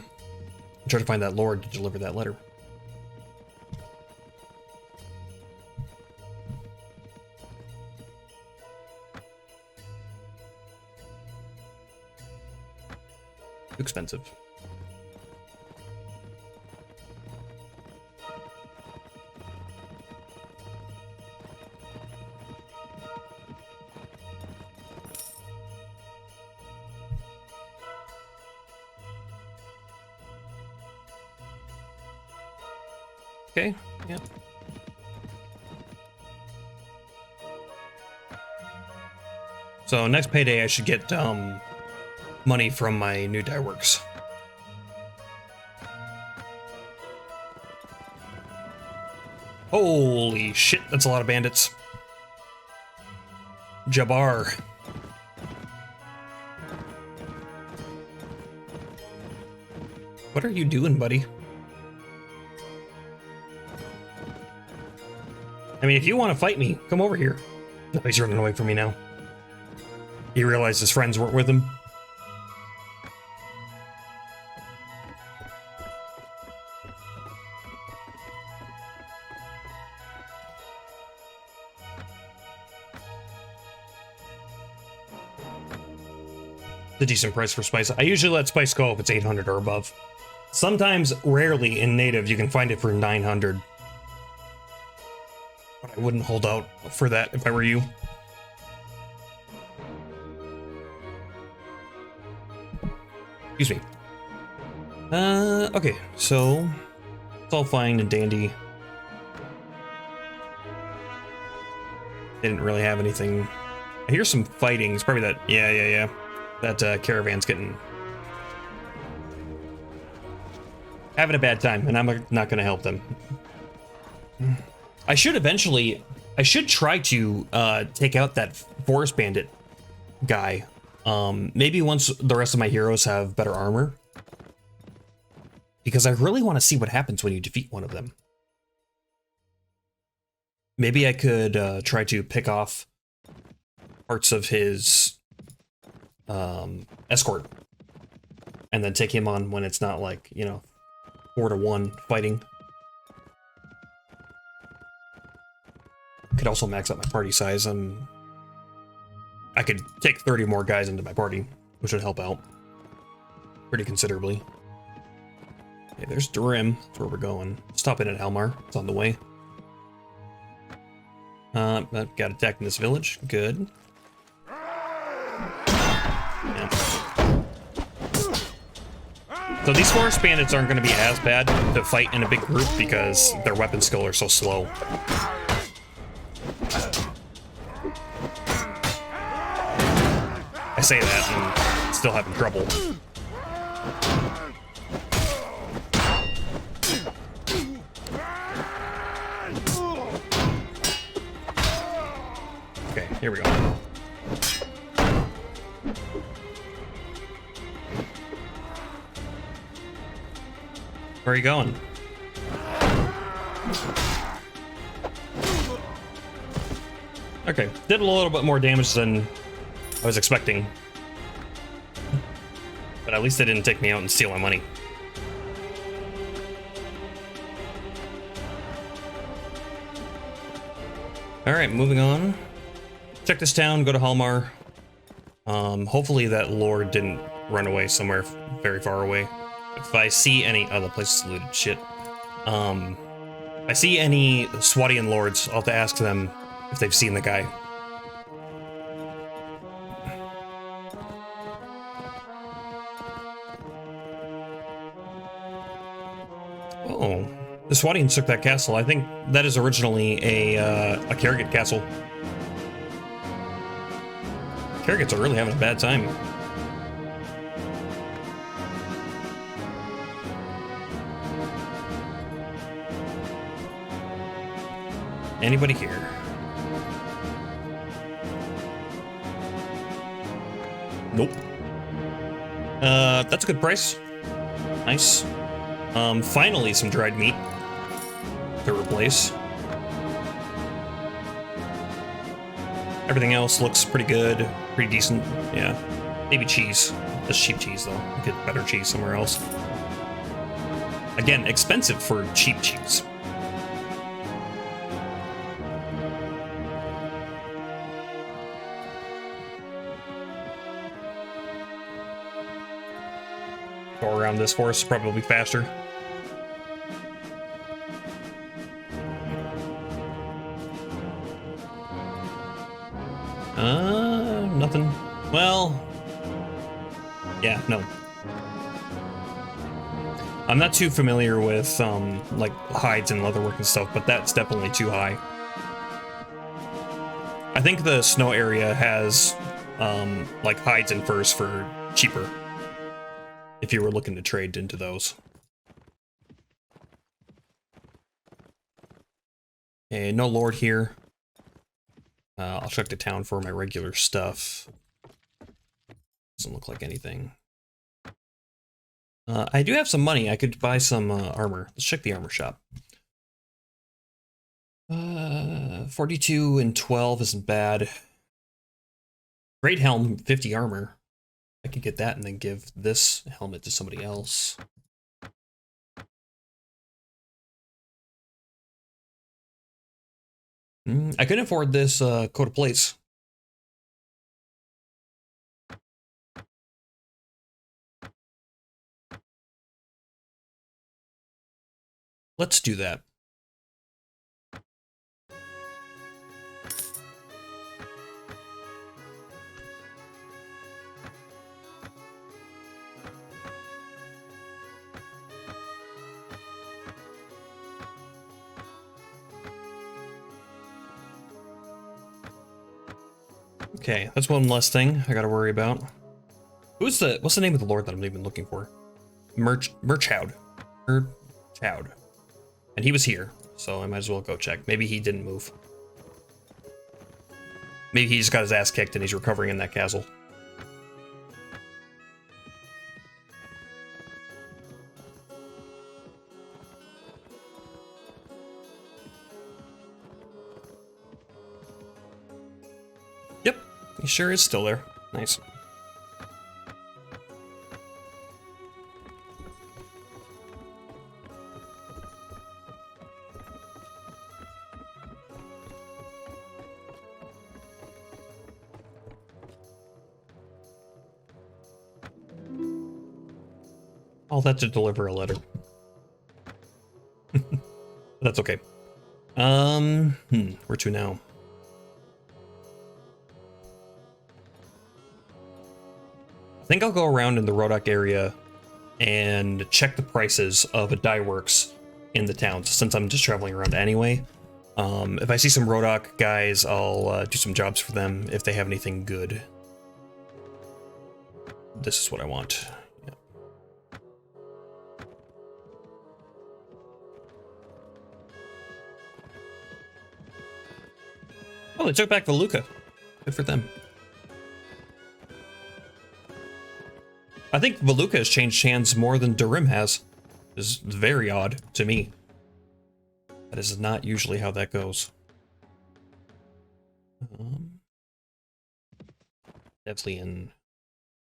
and try to find that lord to deliver that letter. Too expensive. Okay, yeah. So next payday I should get money from my new dye works. Holy shit, that's a lot of bandits. Jabbar. What are you doing, buddy? I mean, if you want to fight me, come over here. No, he's running away from me now. He realized his friends weren't with him. It's a decent price for spice. I usually let spice go if it's 800 or above. Sometimes, rarely in native, you can find it for 900. But I wouldn't hold out for that if I were you. Excuse me. Okay, so it's all fine and dandy. They didn't really have anything I hear some fighting. It's probably that. Yeah. That caravan's having a bad time, and I'm not gonna help them. I should try to take out that forest bandit guy. Maybe once the rest of my heroes have better armor. Because I really want to see what happens when you defeat one of them. Maybe I could try to pick off parts of his escort. And then take him on when it's not like, 4-to-1 fighting. Could also max out my party size. I could take 30 more guys into my party, which would help out pretty considerably. Okay, there's Durim. That's where we're going. Stop in at Halmar. It's on the way. I've got attacked in this village. Good. Yeah. So these forest bandits aren't going to be as bad to fight in a big group because their weapon skill are so slow. I say that and still having trouble. Okay, here we go. Where are you going? Okay, did a little bit more damage than I was expecting. But at least they didn't take me out and steal my money. Alright, moving on. Check this town, go to Halmar. Hopefully that lord didn't run away somewhere very far away. If I see any... Oh, the place is looted. Shit. If I see any Swadian lords, I'll have to ask them if they've seen the guy. Oh, the Swadians took that castle. I think that is originally a Karagit castle. Karagits are really having a bad time. Anybody here? Nope. That's a good price. Nice. Finally some dried meat to replace. Everything else looks pretty good, pretty decent. Yeah. Maybe cheese. Just cheap cheese though. Get better cheese somewhere else. Again, expensive for cheap cheese. Go around this forest, probably faster. Nothing. Well, yeah, no. I'm not too familiar with, like, hides and leatherwork and stuff, but that's definitely too high. I think the snow area has, like, hides and furs for cheaper. If you were looking to trade into those. Okay, no lord here. I'll check the town for my regular stuff. Doesn't look like anything. I do have some money. I could buy some armor. Let's check the armor shop. 42 and 12 isn't bad. Great helm, 50 armor. I could get that and then give this helmet to somebody else. I couldn't afford this coat of plates. Let's do that. Okay, that's one less thing I gotta worry about. What's the name of the lord that I'm even looking for? Murchoud. Murchoud. And he was here, so I might as well go check. Maybe he didn't move. Maybe he just got his ass kicked and he's recovering in that castle. Yep, he sure is still there. Nice. All that to deliver a letter. That's okay. Where to now? I think I'll go around in the Rodok area and check the prices of a dye works in the towns, since I'm just traveling around anyway. If I see some Rodok guys, I'll do some jobs for them if they have anything good. This is what I want. Yeah. Oh, they took back Voluka. Good for them. I think Voluka has changed hands more than Durim has. It's very odd to me. That is not usually how that goes. Devlian,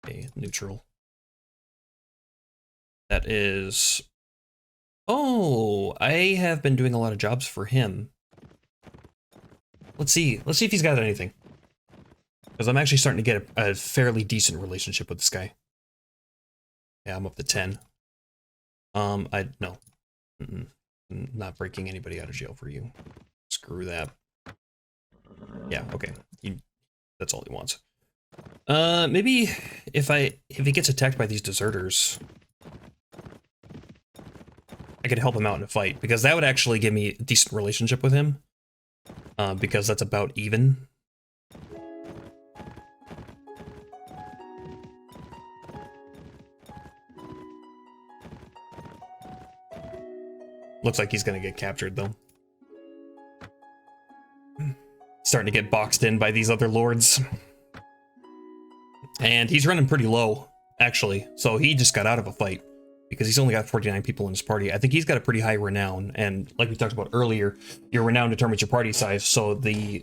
okay, neutral. That is... Oh, I have been doing a lot of jobs for him. Let's see if he's got anything. Because I'm actually starting to get a fairly decent relationship with this guy. Yeah, I'm up to 10. No. Not breaking anybody out of jail for you. Screw that. Yeah, okay. That's all he wants. Maybe if he gets attacked by these deserters, I could help him out in a fight, because that would actually give me a decent relationship with him. Because that's about even. Looks like he's gonna get captured, though. Starting to get boxed in by these other lords. And he's running pretty low, actually. So he just got out of a fight, because he's only got 49 people in his party. I think he's got a pretty high renown, and like we talked about earlier, your renown determines your party size. So the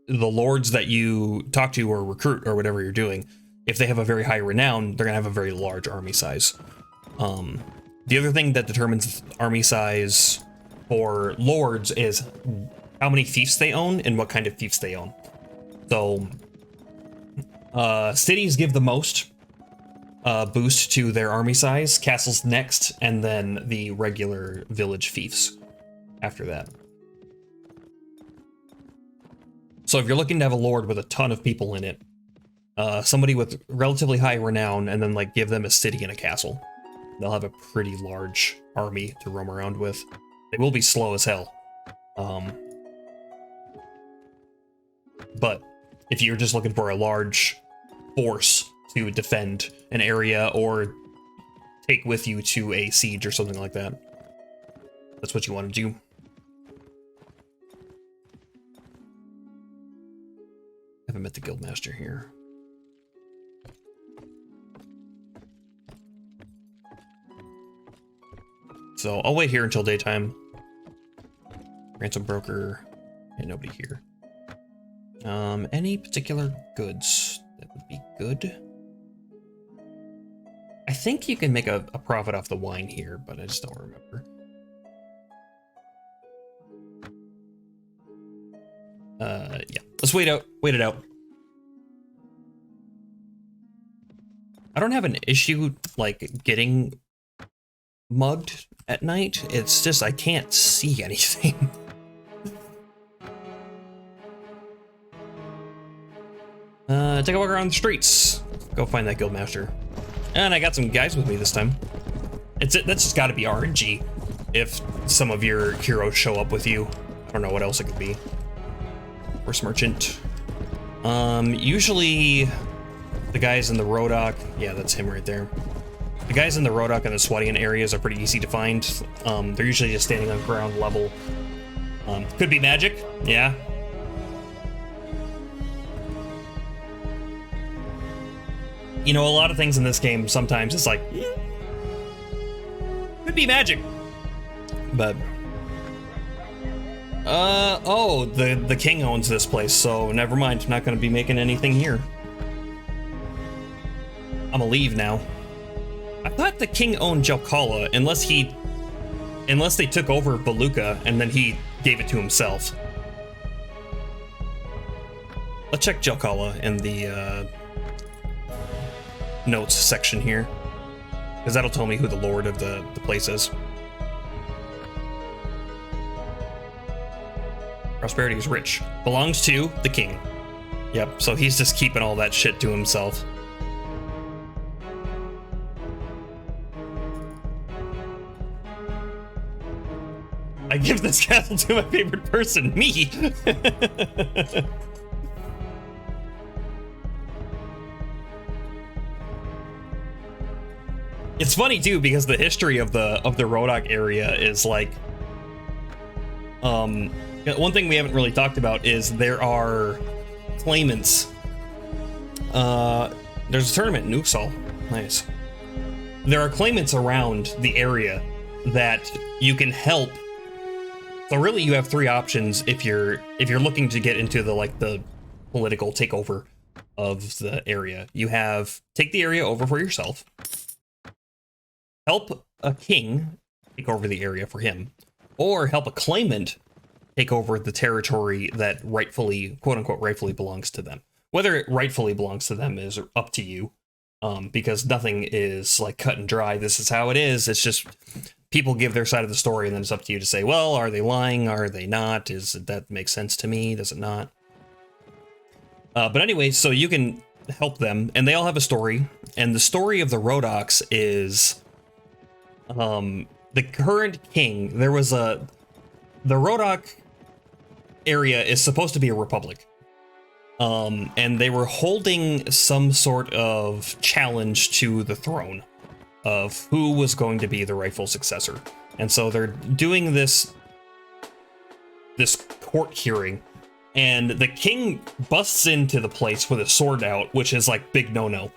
lords that you talk to or recruit or whatever you're doing, if they have a very high renown, they're gonna have a very large army size. The other thing that determines army size for lords is how many fiefs they own and what kind of fiefs they own. So, cities give the most boost to their army size, castles next, and then the regular village fiefs after that. So if you're looking to have a lord with a ton of people in it, somebody with relatively high renown, and then like give them a city and a castle. They'll have a pretty large army to roam around with. They will be slow as hell. But if you're just looking for a large force to defend an area or take with you to a siege or something like that, that's what you want to do. Haven't met the guildmaster here. So I'll wait here until daytime. Ransom broker, and nobody here. Any particular goods that would be good? I think you can make a profit off the wine here, but I just don't remember. Yeah, let's wait it out. I don't have an issue like getting mugged at night. It's just I can't see anything. Take a walk around the streets. Go find that guildmaster. And I got some guys with me this time. That's just gotta be RNG. If some of your heroes show up with you. I don't know what else it could be. Horse merchant. Usually the guys in the Rodok, yeah, that's him right there. The guys in the Rodok and the Swadian areas are pretty easy to find. They're usually just standing on ground level. Could be magic, yeah. You know, a lot of things in this game, sometimes it's like, could be magic. But, oh, the king owns this place, so never mind. Not gonna be making anything here. I'm gonna leave now. I thought the king owned Jelkala, unless they took over Valuka and then he gave it to himself. Let's check Jelkala in the notes section here, because that'll tell me who the lord of the place is. Prosperity is rich. Belongs to the king. Yep, so he's just keeping all that shit to himself. I give this castle to my favorite person, me. It's funny too, because the history of the Rodok area is like, one thing we haven't really talked about is there are claimants. There's a tournament in Uxal. Nice. There are claimants around the area that you can help. So really, you have three options if you're looking to get into the political takeover of the area. You have take the area over for yourself, help a king take over the area for him, or help a claimant take over the territory that rightfully, quote unquote, rightfully belongs to them. Whether it rightfully belongs to them is up to you, because nothing is like cut and dry. This is how it is. It's just people give their side of the story, and then it's up to you to say, well, are they lying? Are they not? Does that make sense to me? Does it not? But anyway, so you can help them, and they all have a story. And the story of the Rodoks is, the current king. The Rodok area is supposed to be a republic. And they were holding some sort of challenge to the throne of who was going to be the rightful successor. And so they're doing this court hearing, and the king busts into the place with a sword out, which is like big no-no.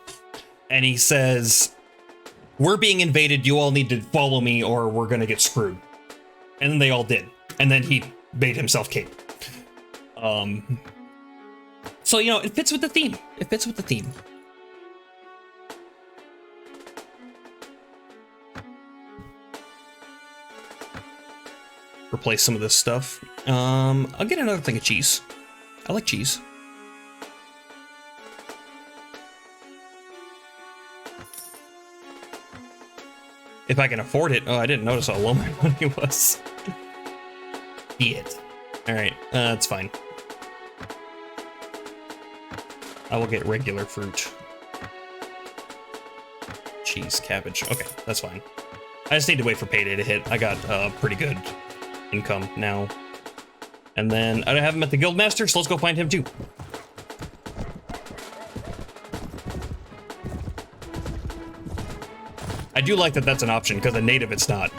And he says, we're being invaded, you all need to follow me or we're gonna get screwed. And then they all did. And then he made himself king. So, you know, it fits with the theme. It fits with the theme. Replace some of this stuff. I'll get another thing of cheese. I like cheese. If I can afford it. Oh, I didn't notice how low my money was. Shit. Alright, that's fine. I will get regular fruit. Cheese, cabbage. Okay, that's fine. I just need to wait for payday to hit. I got pretty good income now. And then I have him at the Guildmaster, so let's go find him too. I do like that that's an option, because a native it's not.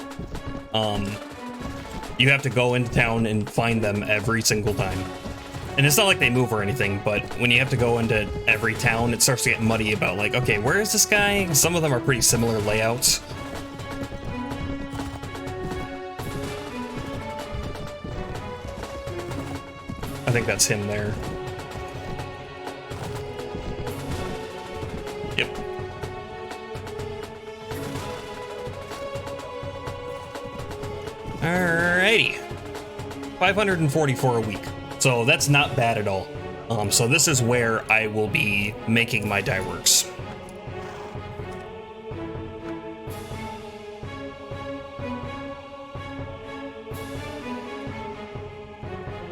You have to go into town and find them every single time. And it's not like they move or anything, but when you have to go into every town, it starts to get muddy about like, okay, where is this guy? Some of them are pretty similar layouts. I think that's him there. Yep. Alrighty. 544 a week. So that's not bad at all. So this is where I will be making my dye works.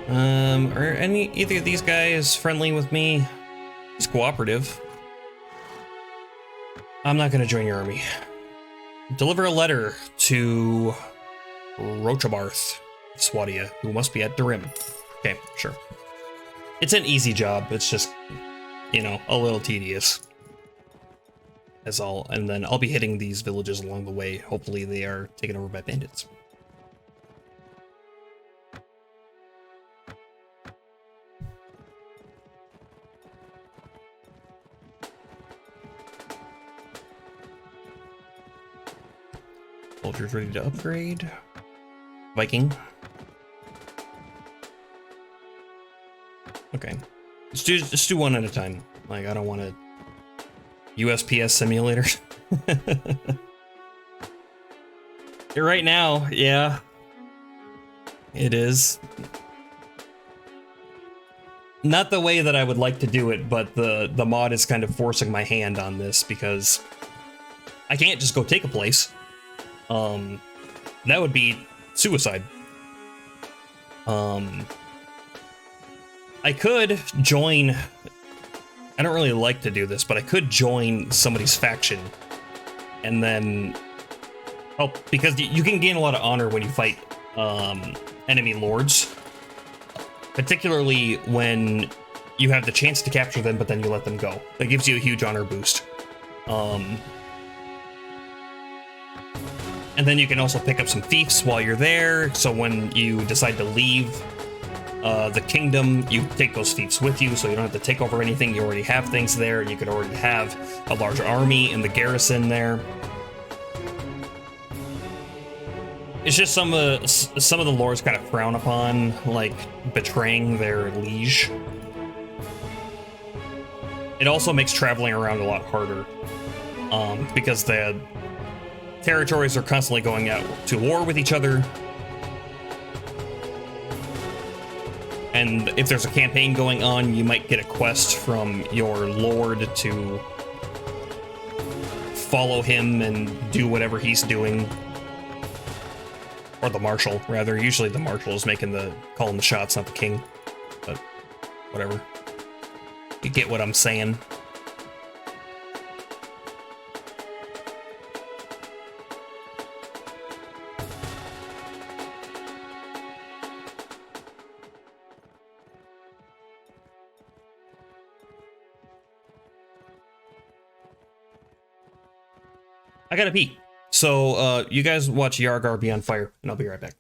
Are either of these guys friendly with me? He's cooperative. I'm not gonna join your army. Deliver a letter to Rochabarth, Swadia, who must be at Darim. Okay, sure. It's an easy job. It's just, you know, a little tedious. That's all. And then I'll be hitting these villages along the way. Hopefully they are taken over by bandits. Soldiers ready to upgrade. Viking. Okay. Let's do one at a time. Like, I don't want to... USPS simulator. Right now, yeah. It is. Not the way that I would like to do it, but the mod is kind of forcing my hand on this because I can't just go take a place. That would be suicide. I could join... I don't really like to do this, but I could join somebody's faction and then help, because you can gain a lot of honor when you fight enemy lords, particularly when you have the chance to capture them, but then you let them go. That gives you a huge honor boost. And then you can also pick up some fiefs while you're there, so when you decide to leave the kingdom, you take those fiefs with you, so you don't have to take over anything. You already have things there, and you could already have a large army in the garrison there. It's just some of the lords kind of frown upon, like, betraying their liege. It also makes traveling around a lot harder, because the territories are constantly going out to war with each other. And if there's a campaign going on, you might get a quest from your lord to follow him and do whatever he's doing. Or the marshal, rather. Usually the marshal is calling the shots, not the king. But whatever. You get what I'm saying. I gotta pee. So, you guys watch Yargar be on fire, and I'll be right back.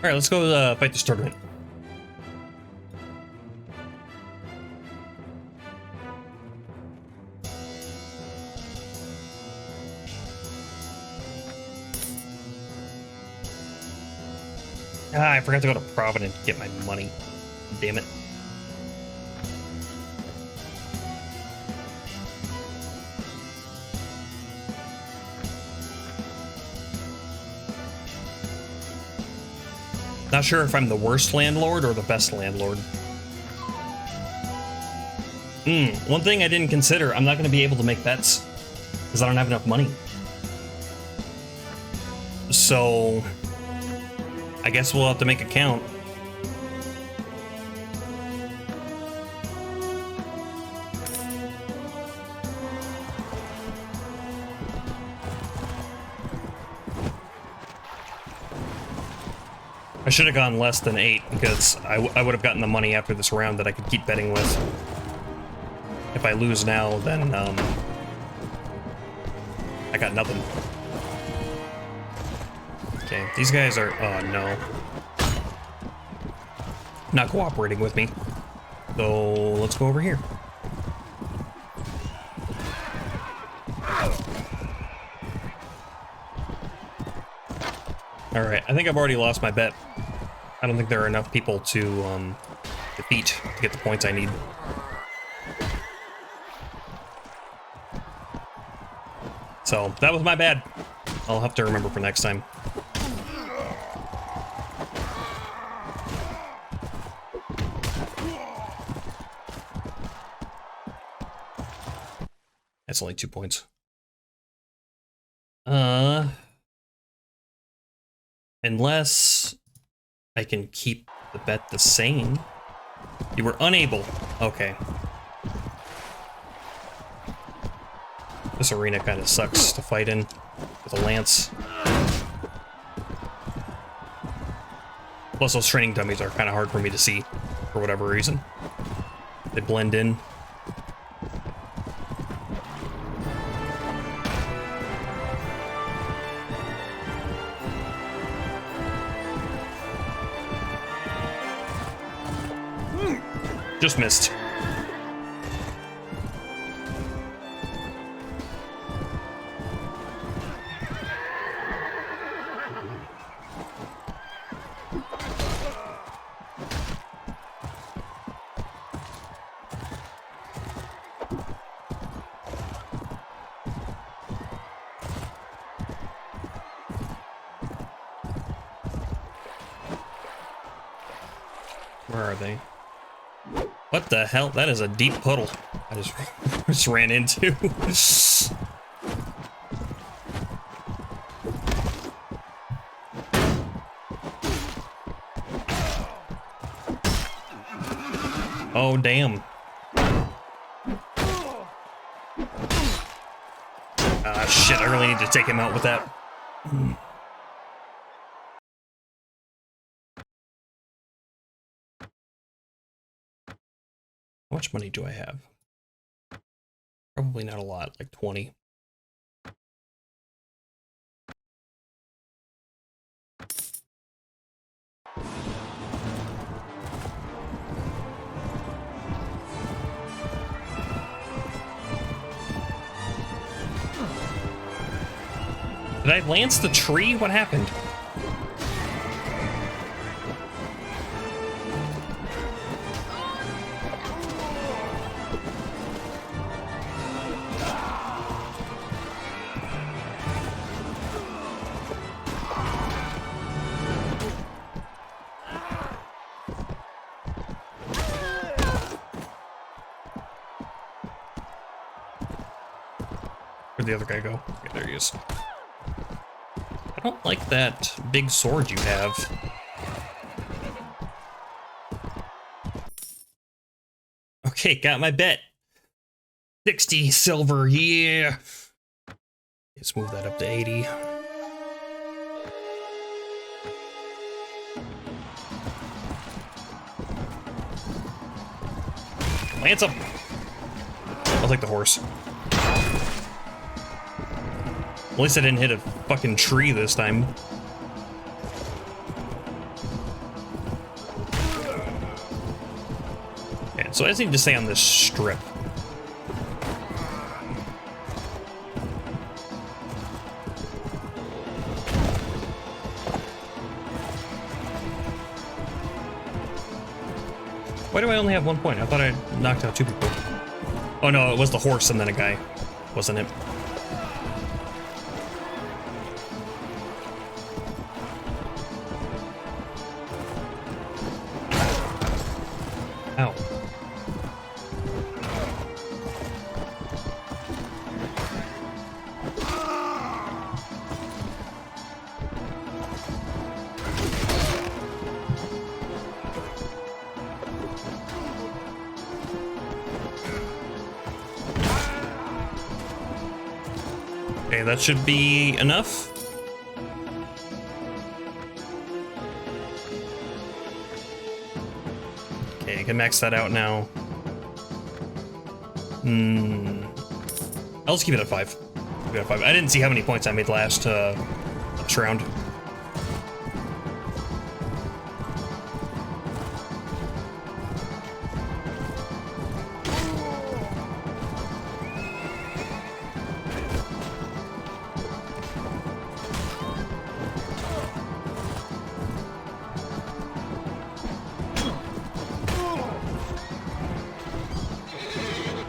Alright, let's go fight this tournament. I forgot to go to Providence to get my money. Damn it. Not sure if I'm the worst landlord or the best landlord. One thing I didn't consider, I'm not going to be able to make bets because I don't have enough money. So I guess we'll have to make a count. I should have gone less than 8 because I would have gotten the money after this round that I could keep betting with. If I lose now, then I got nothing. Okay, these guys are, oh no, not cooperating with me. So let's go over here. All right, I think I've already lost my bet. I don't think there are enough people to defeat to get the points I need. So that was my bad. I'll have to remember for next time. That's only 2 points. Unless I can keep the bet the same. You were unable. Okay. This arena kind of sucks to fight in with a lance. Plus those training dummies are kind of hard for me to see for whatever reason. They blend in. Just missed. Where are they? What the hell? That is a deep puddle I just ran into. Oh, damn. Ah, shit, I really need to take him out with that. How much money do I have? Probably not a lot, like 20. Did I lance the tree? What happened? Where'd the other guy go? Yeah, there he is. I don't like that big sword you have. Okay, got my bet. 60 silver, yeah. Let's move that up to 80. Lance him. I'll take the horse. At least I didn't hit a fucking tree this time. Okay, so I just need to stay on this strip. Why do I only have 1 point? I thought I knocked out 2 people. Oh no, it was the horse and then a guy, wasn't it? Ow. Okay, that should be enough. Okay, I can max that out now. I'll just keep it at 5. Keep it at 5. I didn't see how many points I made last round.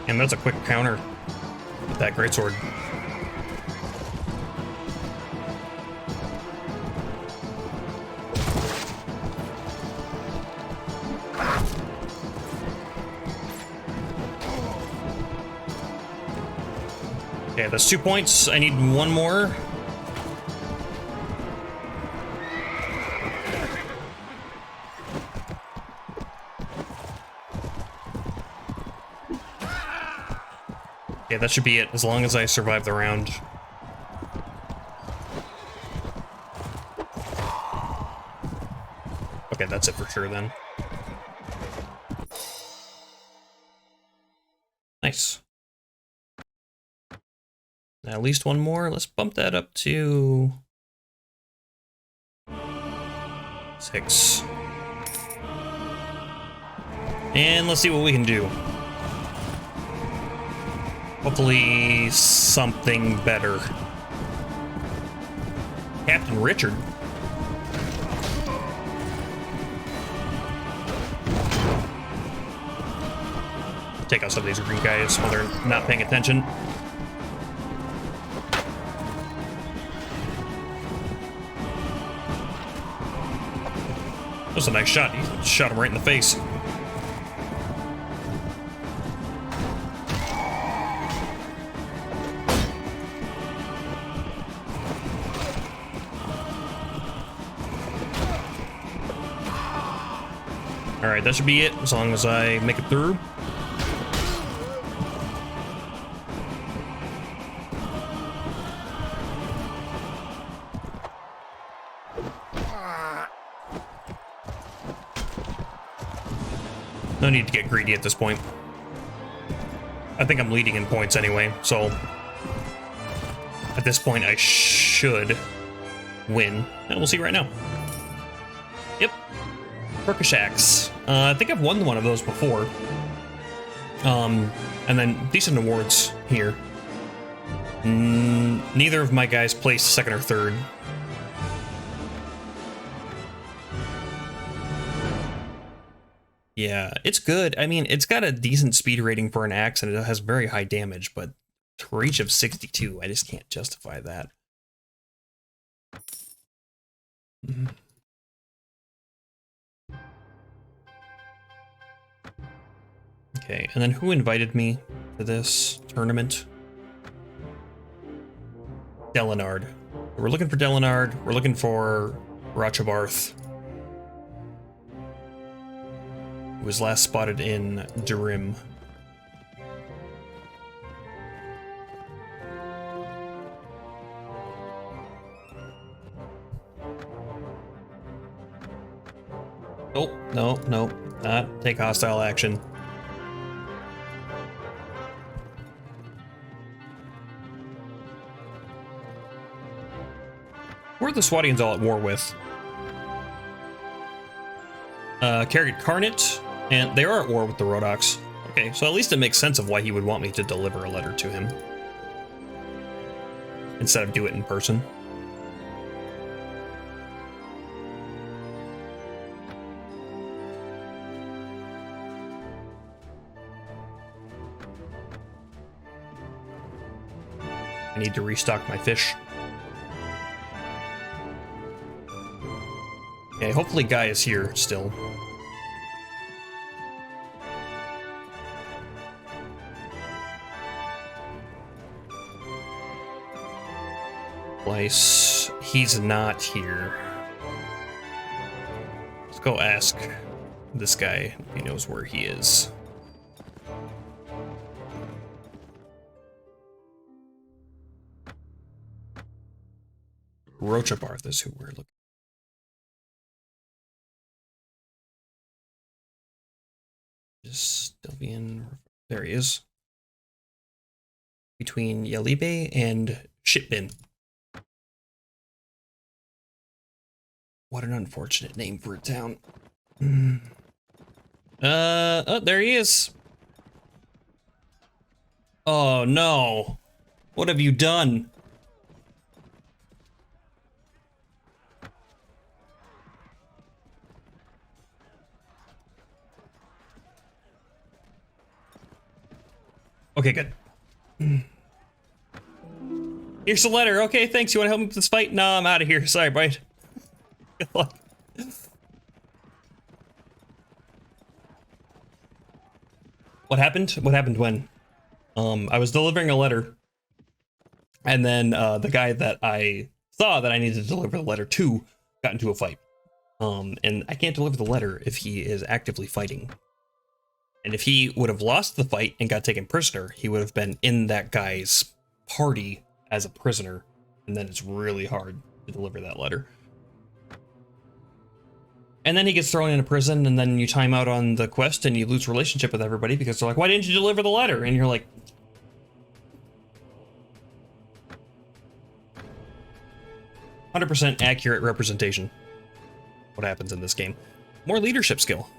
And that's a quick counter with that greatsword. Okay, that's 2 points. I need one more. Okay, that should be it, as long as I survive the round. Okay, that's it for sure then. Nice. Now, at least one more. Let's bump that up to 6. And let's see what we can do. Hopefully something better. Captain Richard. Take out some of these green guys while they're not paying attention. That was a nice shot. He shot him right in the face. Alright, that should be it, as long as I make it through. No need to get greedy at this point. I think I'm leading in points anyway, so at this point I should win. And we'll see right now. Yep. Turkish axe. I think I've won one of those before. And then decent awards here. Neither of my guys placed second or third. Yeah, it's good. I mean, it's got a decent speed rating for an axe, and it has very high damage, but reach of 62, I just can't justify that. Okay, and then who invited me to this tournament? Delinard. We're looking for Delinard. We're looking for Rachabarth, who was last spotted in Durim. Oh, no, no, not take hostile action. Who are the Swadians all at war with? Carried Carnot, and they are at war with the Rhodoks. Okay, so at least it makes sense of why he would want me to deliver a letter to him instead of do it in person. I need to restock my fish. Okay, hopefully Guy is here still. place. He's not here. Let's go ask this guy if he knows where he is. Rochabarth is who we're looking. Just Stilvian. There he is. Between Yalibe and Shipbin. What an unfortunate name for a town. Oh, there he is. Oh no. What have you done? Okay, good. Here's the letter. Okay, thanks. You want to help me with this fight? No, I'm out of here. Sorry, Brian. Good luck. What happened? What happened when? I was delivering a letter, and then the guy that I saw that I needed to deliver the letter to got into a fight. And I can't deliver the letter if he is actively fighting. And if he would have lost the fight and got taken prisoner, he would have been in that guy's party as a prisoner, and then it's really hard to deliver that letter. And then he gets thrown into prison, and then you time out on the quest, and you lose relationship with everybody because they're like, why didn't you deliver the letter? And you're like... 100% accurate representation. What happens in this game. More leadership skill.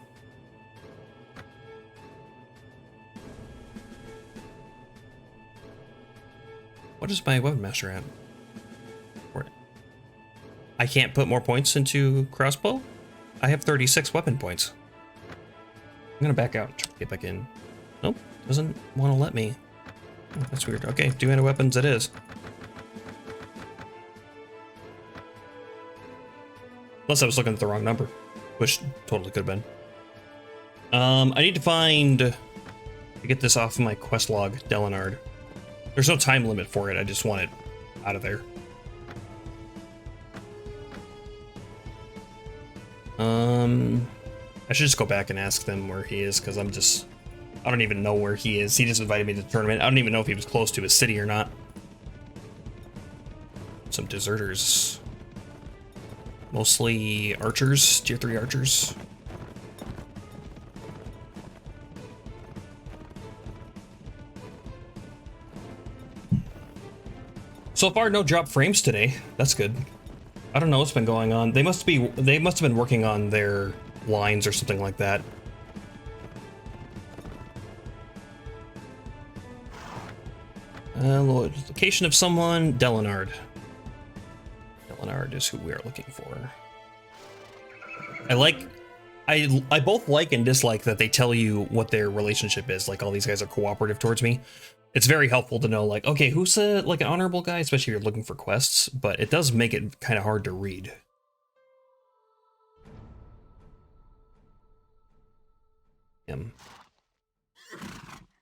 What is my weapon master at? I can't put more points into crossbow? I have 36 weapon points. I'm gonna back out, try to get back in. Nope, doesn't want to let me. Oh, that's weird. Okay, 200 weapons it is. Unless I was looking at the wrong number, which totally could have been. I need to find... to get this off of my quest log, Delinard. There's no time limit for it, I just want it out of there. I should just go back and ask them where he is, because I don't even know where he is. He just invited me to the tournament. I don't even know if he was close to his city or not. Some deserters. Mostly archers, tier 3 archers. So far, no drop frames today. That's good. I don't know what's been going on. They must have been working on their lines or something like that. Location of someone, Delinard. Delinard is who we are looking for. I both like and dislike that they tell you what their relationship is. Like, all these guys are cooperative towards me. It's very helpful to know, like, okay, who's like an honorable guy, especially if you're looking for quests, but it does make it kind of hard to read. Him.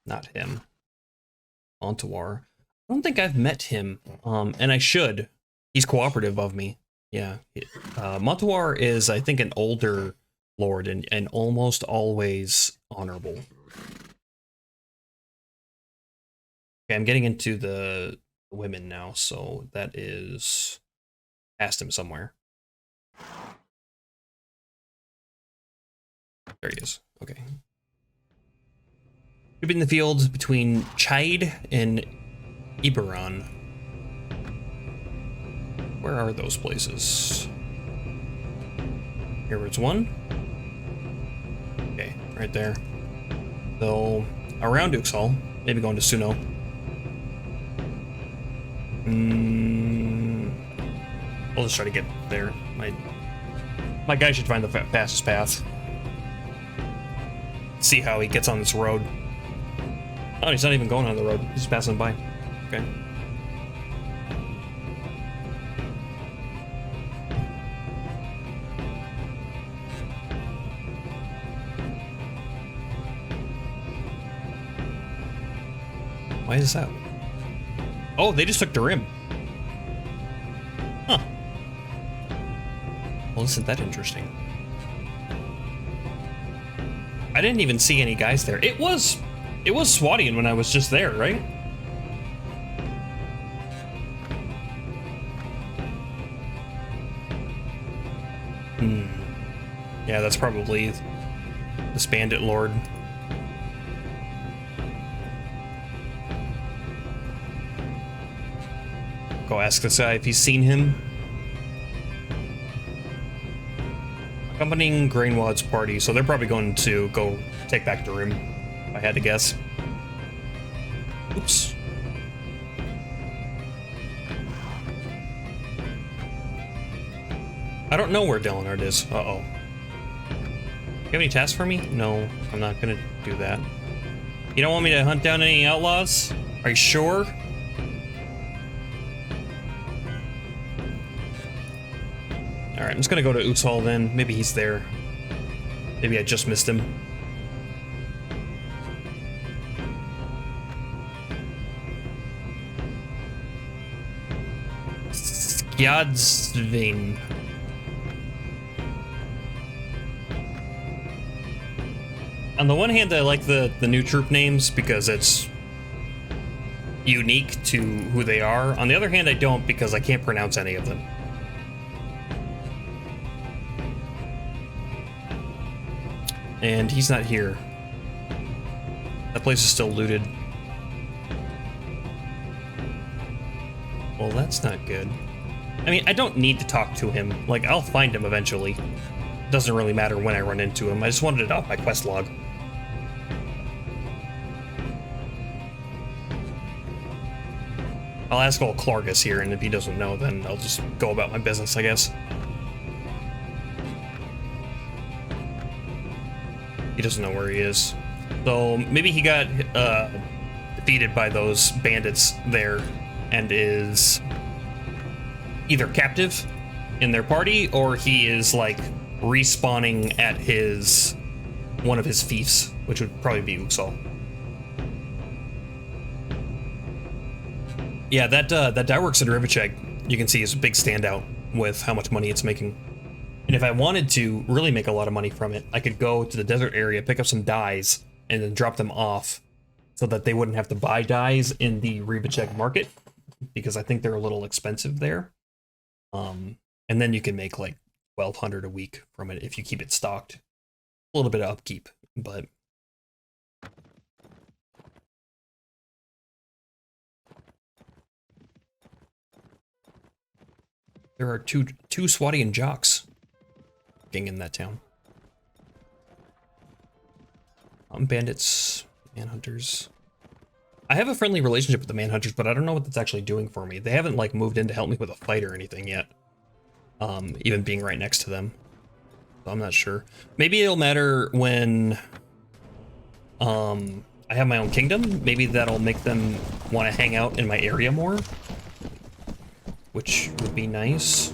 Not him. Montawar. I don't think I've met him, and I should. He's cooperative of me. Yeah. Montawar is, I think, an older lord and almost always honorable. Okay, I'm getting into the women now, so that is past him somewhere. There he is. Okay. Could be in the field between Chide and Iberon. Where are those places? Here it's one. Okay, right there. So, around Duke's Hall, maybe going to Suno. I'll just try to get there. My guy should find the fastest path. See how he gets on this road. Oh, he's not even going on the road. He's passing by. Okay. Why is that? Oh, they just took Darim. isn't that interesting? I didn't even see any guys there. It was Swatian when I was just there, right? Yeah, that's probably this bandit lord. Go ask this guy if he's seen him. Accompanying Grainwad's party, so they're probably going to go take back the room, if I had to guess. Oops. I don't know where Delinard is. Uh-oh. You have any tasks for me? No, I'm not gonna do that. You don't want me to hunt down any outlaws? Are you sure? Alright, I'm just gonna go to Uxal then. Maybe he's there. Maybe I just missed him. Skjadsvin. On the one hand, I like the new troop names because it's unique to who they are. On the other hand, I don't because I can't pronounce any of them. And he's not here. That place is still looted. Well, that's not good. I mean, I don't need to talk to him. Like, I'll find him eventually. Doesn't really matter when I run into him. I just wanted it off my quest log. I'll ask old Clargus here, and if he doesn't know, then I'll just go about my business, I guess. He doesn't know where he is. So maybe he got defeated by those bandits there and is either captive in their party or he is like respawning at one of his fiefs, which would probably be Uxal. Yeah, that Dyeworks in Rivacheg, you can see, is a big standout with how much money it's making. And if I wanted to really make a lot of money from it, I could go to the desert area, pick up some dyes, and then drop them off so that they wouldn't have to buy dyes in the Rivacheg market, because I think they're a little expensive there. And then you can make like 1,200 a week from it if you keep it stocked. A little bit of upkeep, but... There are two Swatian jocks in that town. Bandits, manhunters. I have a friendly relationship with the manhunters, but I don't know what that's actually doing for me. They haven't like moved in to help me with a fight or anything yet. Even being right next to them. So I'm not sure. Maybe it'll matter when I have my own kingdom. Maybe that'll make them want to hang out in my area more, which would be nice.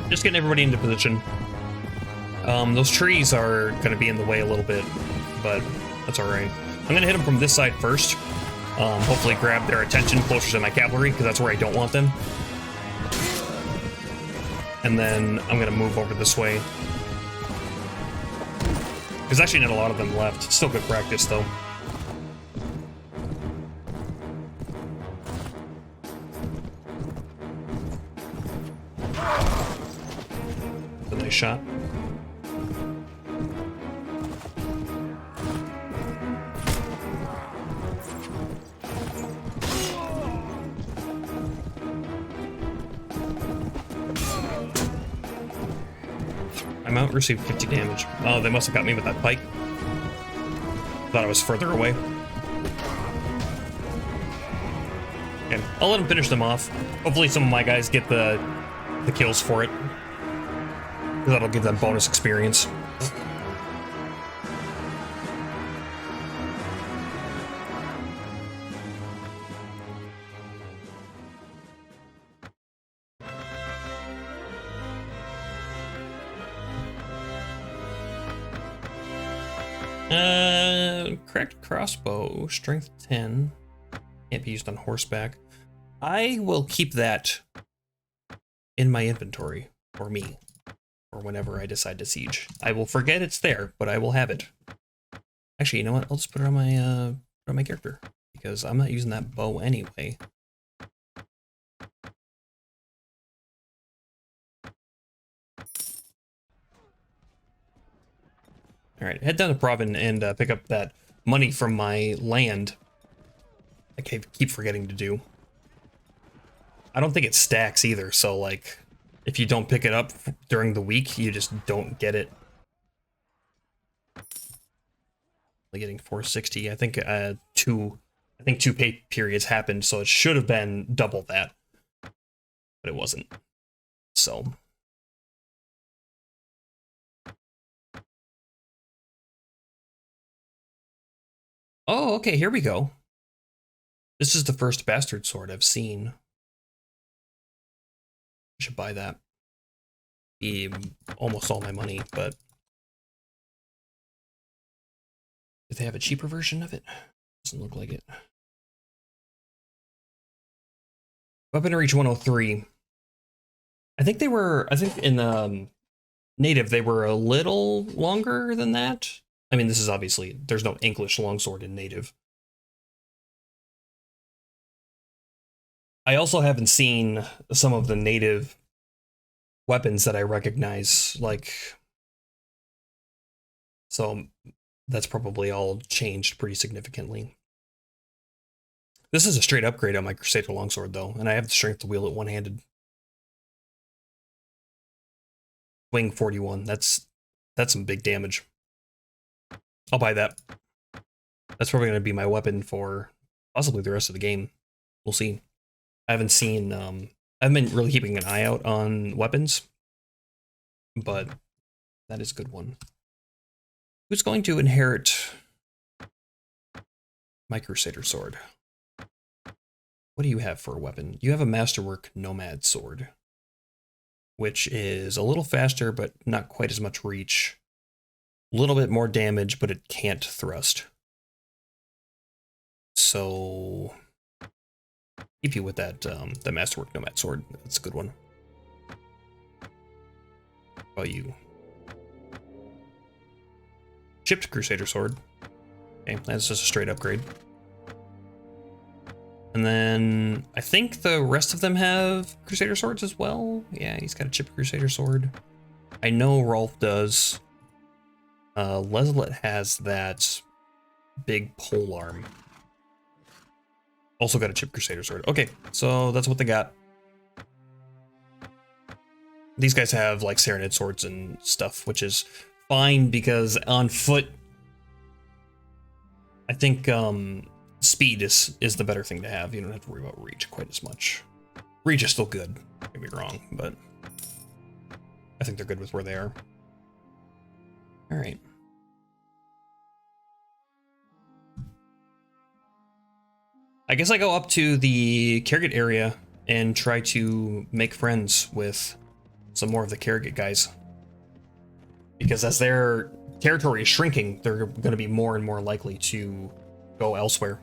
Just getting everybody into position. Those trees are going to be in the way a little bit, but that's all right. I'm going to hit them from this side first. Hopefully grab their attention closer to my cavalry, because that's where I don't want them. And then I'm going to move over this way. There's actually not a lot of them left. It's still good practice, though. A nice shot. My mount received 50 damage. Oh, they must have got me with that pike. Thought I was further away. Okay, I'll let him finish them off. Hopefully some of my guys get the kills for it. That'll give them bonus experience. Cracked crossbow, strength 10. Can't be used on horseback. I will keep that in my inventory for me, or whenever I decide to siege. I will forget it's there, but I will have it. Actually, you know what? I'll just put it on my character because I'm not using that bow anyway. All right, head down to Provin and pick up that money from my land. I keep forgetting to do. I don't think it stacks either, so like, if you don't pick it up during the week, you just don't get it. Only getting 460. I think two pay periods happened, so it should have been double that, but it wasn't. So. Oh, okay, here we go. This is the first bastard sword I've seen. I should buy that. Be almost all my money, but... Do they have a cheaper version of it? Doesn't look like it. Weapon reach 103. I think in native they were a little longer than that. I mean, this is obviously, there's no English longsword in native. I also haven't seen some of the native weapons that I recognize, like, so that's probably all changed pretty significantly. This is a straight upgrade on my Crusader longsword though, and I have the strength to wield it one-handed. Wing 41, that's some big damage. I'll buy that. That's probably going to be my weapon for possibly the rest of the game. We'll see. I haven't seen, I've been really keeping an eye out on weapons, but that is a good one. Who's going to inherit my Crusader sword? What do you have for a weapon? You have a Masterwork Nomad sword, which is a little faster, but not quite as much reach. A little bit more damage, but it can't thrust. So keep you with that the Masterwork Nomad sword. That's a good one. How about you? Chipped Crusader sword. Okay, that's just a straight upgrade. And then I think the rest of them have Crusader swords as well. Yeah, he's got a chipped Crusader sword. I know Rolf does. Leslet has that big pole arm. Also got a chipped Crusader sword. Okay, so that's what they got. These guys have like Serenade swords and stuff, which is fine because on foot, I think speed is the better thing to have. You don't have to worry about reach quite as much. Reach is still good, don't get me wrong, but I think they're good with where they are. All right. I guess I go up to the Kergit area and try to make friends with some more of the Kergit guys. Because as their territory is shrinking, they're going to be more and more likely to go elsewhere.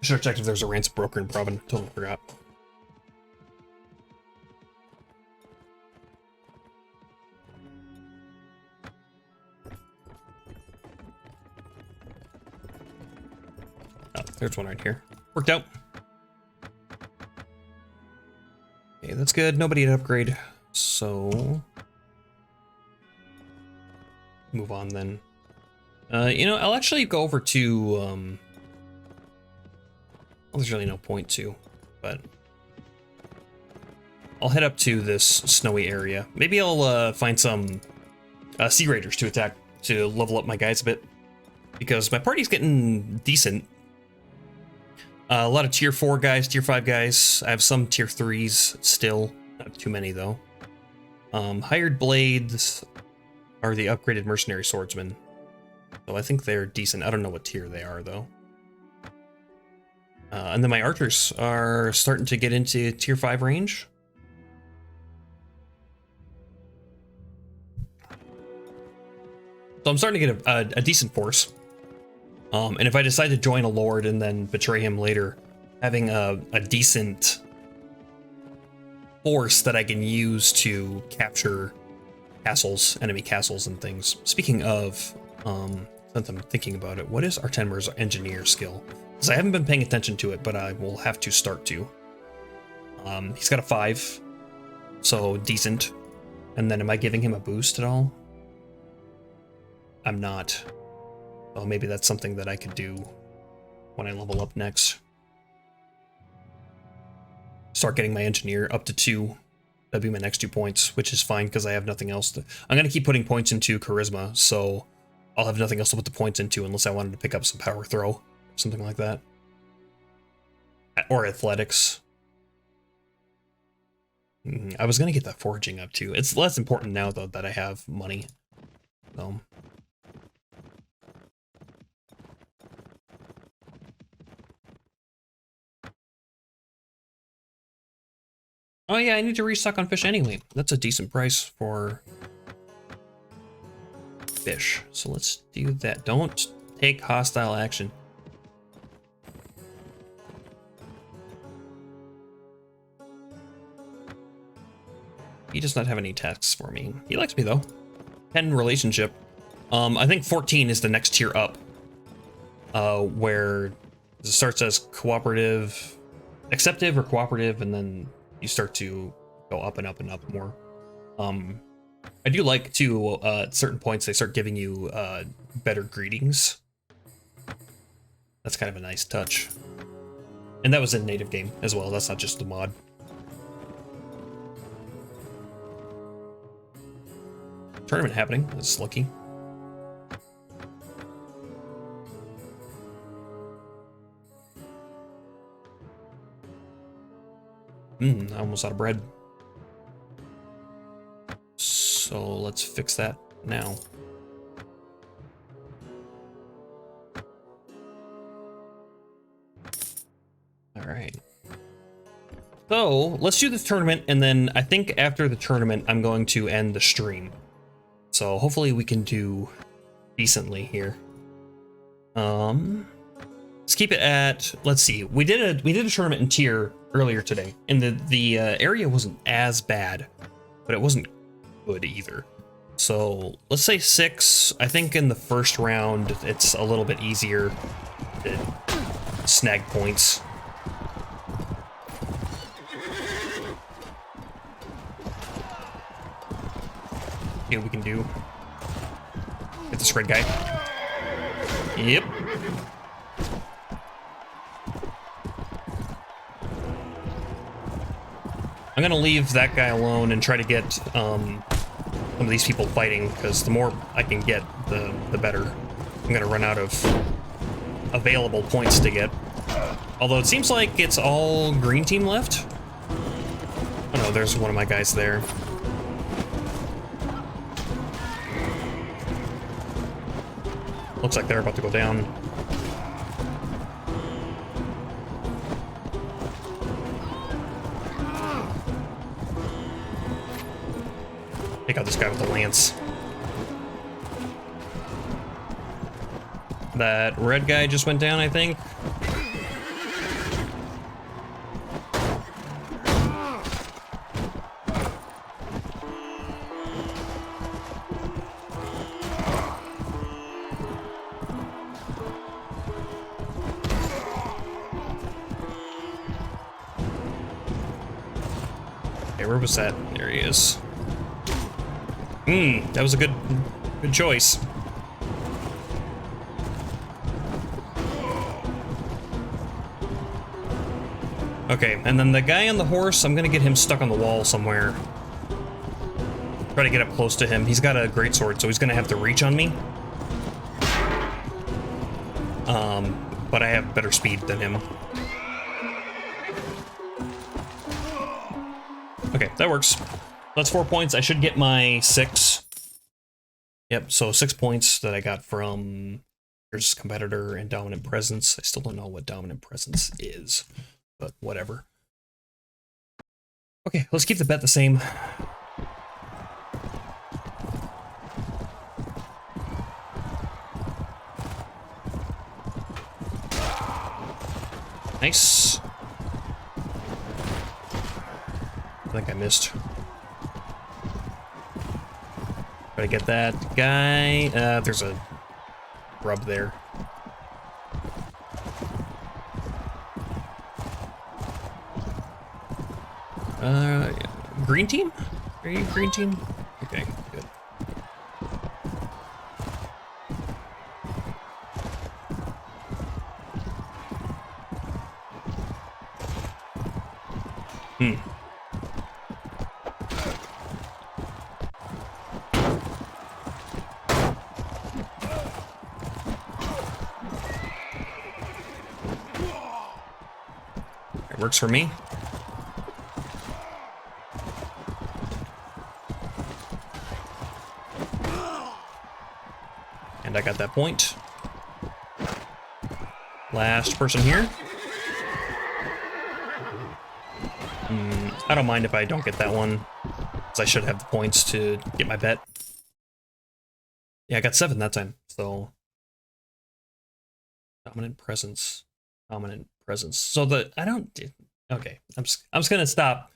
I should have checked if there's a ransom broker in Provin. Totally forgot. Oh, there's one right here. Worked out. Okay, that's good. Nobody had upgrade. So move on then. You know, I'll actually go over to well, there's really no point to, but I'll head up to this snowy area. Maybe I'll find some Sea Raiders to attack to level up my guys a bit, because my party's getting decent. A lot of tier 4 guys, tier 5 guys. I have some tier 3s still. Not too many, though. Hired Blades are the upgraded mercenary swordsmen. So I think they're decent. I don't know what tier they are, though. And then my archers are starting to get into tier 5 range. So I'm starting to get a decent force. And if I decide to join a lord and then betray him later, having a decent force that I can use to capture castles, enemy castles and things. Speaking of, since I'm thinking about it, what is Artenmer's engineer skill? Because I haven't been paying attention to it, but I will have to start to. He's got a 5, so decent. And then am I giving him a boost at all? I'm not. Oh, maybe that's something that I could do when I level up next. Start getting my engineer up to 2. That'd be my next 2 points, which is fine because I have nothing else to... I'm going to keep putting points into charisma, so I'll have nothing else to put the points into unless I wanted to pick up some power throw, something like that. Or athletics. I was going to get that foraging up too. It's less important now, though, that I have money. So... Oh yeah, I need to restock on fish anyway. That's a decent price for fish. So let's do that. Don't take hostile action. He does not have any tasks for me. He likes me though. 10 relationship. I think 14 is the next tier up. Where it starts as cooperative, acceptive or cooperative, and then you start to go up and up and up more. I do like to, at certain points, they start giving you better greetings. That's kind of a nice touch. And that was in native game as well. That's not just the mod. Tournament happening. That's lucky. Almost out of bread. So let's fix that now. All right. So let's do this tournament, and then I think after the tournament, I'm going to end the stream. So hopefully we can do decently here. Let's keep it at, let's see, we did a tournament in tier earlier today, and the area wasn't as bad, but it wasn't good either. So let's say 6. I think in the first round it's a little bit easier to snag points. See what we can do. Get this red guy. Yep. I'm gonna leave that guy alone and try to get some of these people fighting, because the more I can get, the better. I'm gonna run out of available points to get. Although it seems like it's all green team left. Oh no, there's one of my guys there. Looks like they're about to go down. Take out this guy with the lance. That red guy just went down, I think. Okay, where was that? There he is. That was a good choice. Okay, and then the guy on the horse, I'm gonna get him stuck on the wall somewhere. Try to get up close to him. He's got a greatsword, so he's gonna have to reach on me. But I have better speed than him. Okay, that works. That's 4 points. I should get my 6. Yep, so 6 points that I got from here's competitor and dominant presence. I still don't know what dominant presence is, but whatever. Okay, let's keep the bet the same. Nice. I think I missed. Try to get that guy. There's a grub there. Green team? Are you green team? Okay, good. It works for me. And I got that point. Last person here. I don't mind if I don't get that one, because I should have the points to get my bet. Yeah, I got 7 that time, so... Dominant presence. Dominant presence. So okay, I'm just gonna stop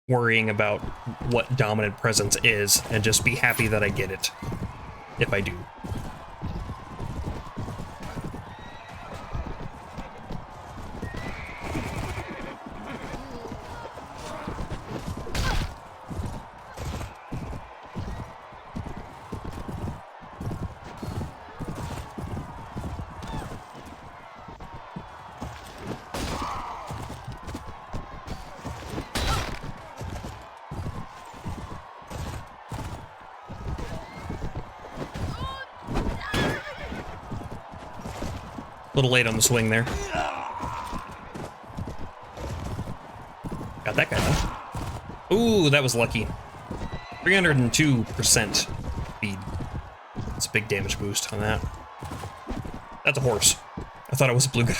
worrying about what dominant presence is, and just be happy that I get it. If I do. A little late on the swing there. Got that guy though. Ooh, that was lucky. 302% speed. That's a big damage boost on that. That's a horse. I thought it was a blue guy.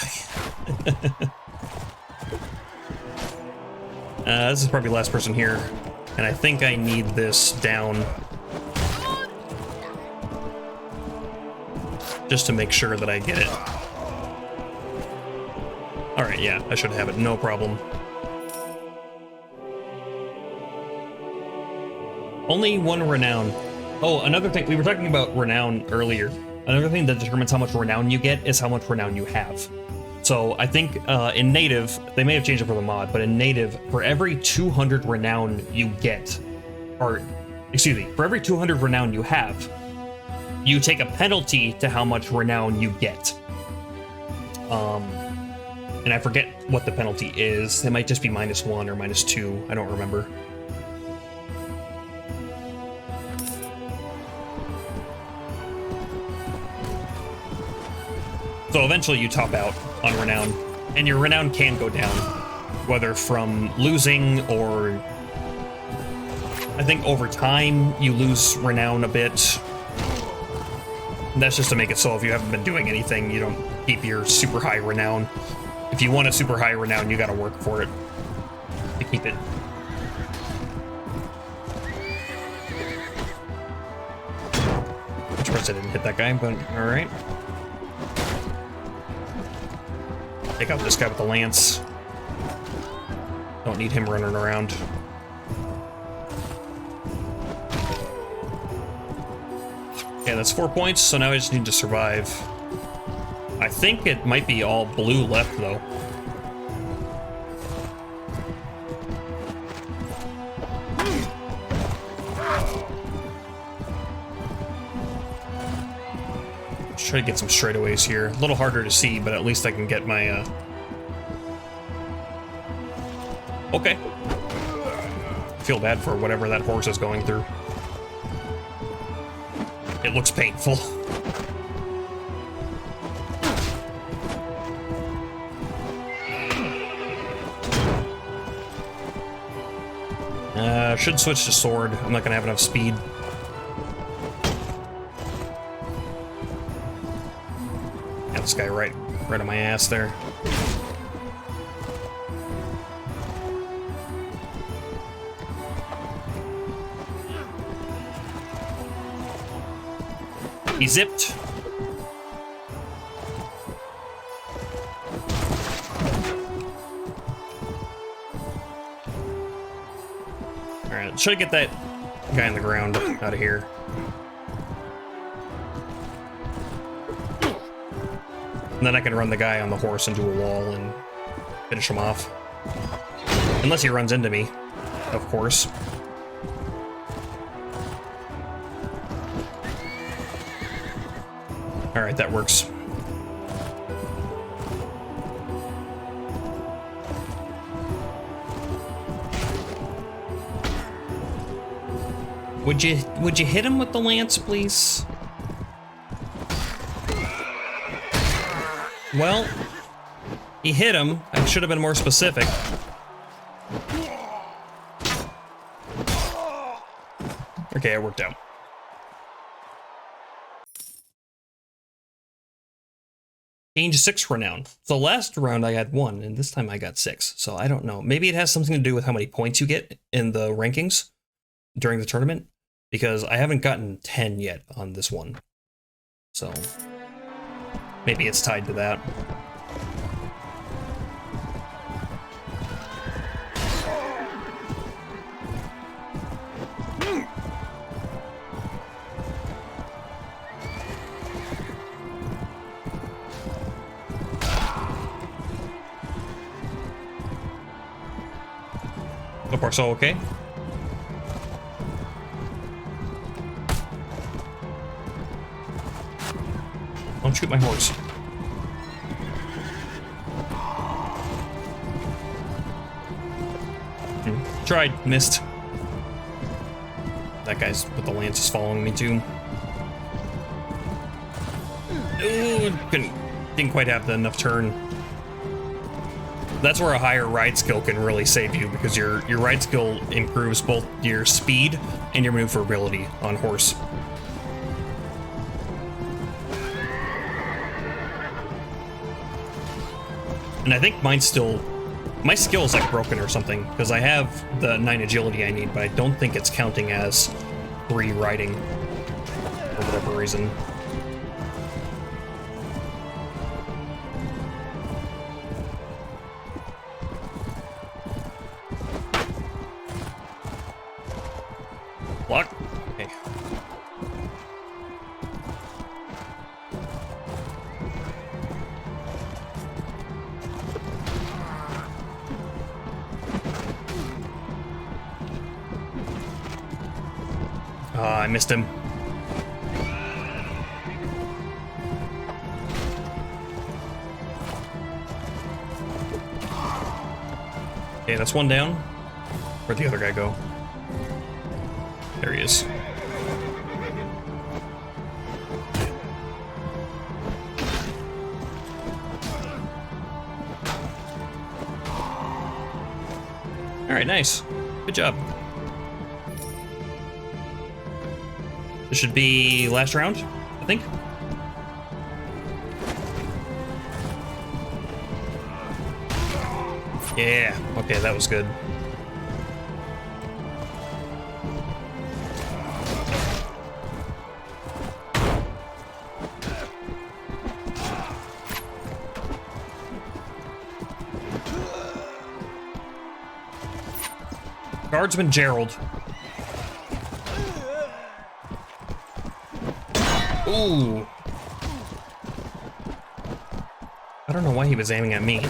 This is probably the last person here. And I think I need this down. Just to make sure that I get it. Alright, yeah, I should have it, no problem. Only 1 renown. Oh, another thing, we were talking about renown earlier. Another thing that determines how much renown you get is how much renown you have. So I think in native, they may have changed it for the mod, but in native, for every 200 renown you get, or excuse me, for every 200 renown you have, you take a penalty to how much renown you get. And I forget what the penalty is. It might just be -1 or -2. I don't remember. So eventually you top out on renown, and your renown can go down, whether from losing or... I think over time you lose renown a bit. And that's just to make it so if you haven't been doing anything, you don't keep your super high renown. If you want a super high renown, you gotta work for it to keep it. I'm surprised I didn't hit that guy, but alright. Take out this guy with the lance. Don't need him running around. Okay, that's 4 points, so now I just need to survive. I think it might be all blue left, though. Let's try to get some straightaways here. A little harder to see, but at least I can get my, Okay. I feel bad for whatever that horse is going through. It looks painful. Should switch to sword. I'm not gonna have enough speed. Got this guy right on my ass there. He zipped. Alright, should I get that guy on the ground out of here? And then I can run the guy on the horse into a wall and finish him off. Unless he runs into me, of course. Alright, that works. Would you hit him with the lance, please? Well, he hit him. I should have been more specific. Okay, it worked out. Gained 6 renown. So last round I had 1, and this time I got 6. So I don't know. Maybe it has something to do with how many points you get in the rankings during the tournament, because I haven't gotten 10 yet on this one. So maybe it's tied to that. So far, so okay. Don't shoot my horse. Tried, missed. That guy's with the lance is following me too. Ooh, didn't quite have enough turn. That's where a higher ride skill can really save you, because your ride skill improves both your speed and your maneuverability on horse. And I think mine's still... my skill is like broken or something, because I have the 9 agility I need, but I don't think it's counting as 3 riding for whatever reason. Block. Okay. I missed him. Okay, that's 1 down. Where'd the other guy go? There he is. All right, nice. Good job. This should be last round, I think. Yeah, okay, that was good. Guardsman Gerald. Ooh. I don't know why he was aiming at me.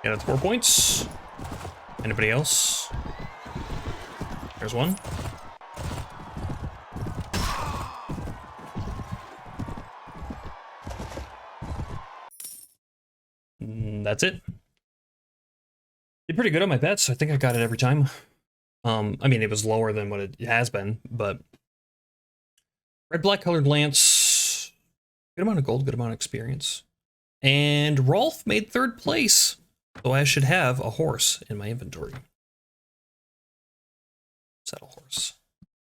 Yeah, that's 4 points. Anybody else? There's 1. That's it. Did pretty good on my bets. I think I got it every time. I mean, it was lower than what it has been, but red, black colored lance, good amount of gold, good amount of experience. And Rolf made 3rd place, so I should have a horse in my inventory. Saddle horse.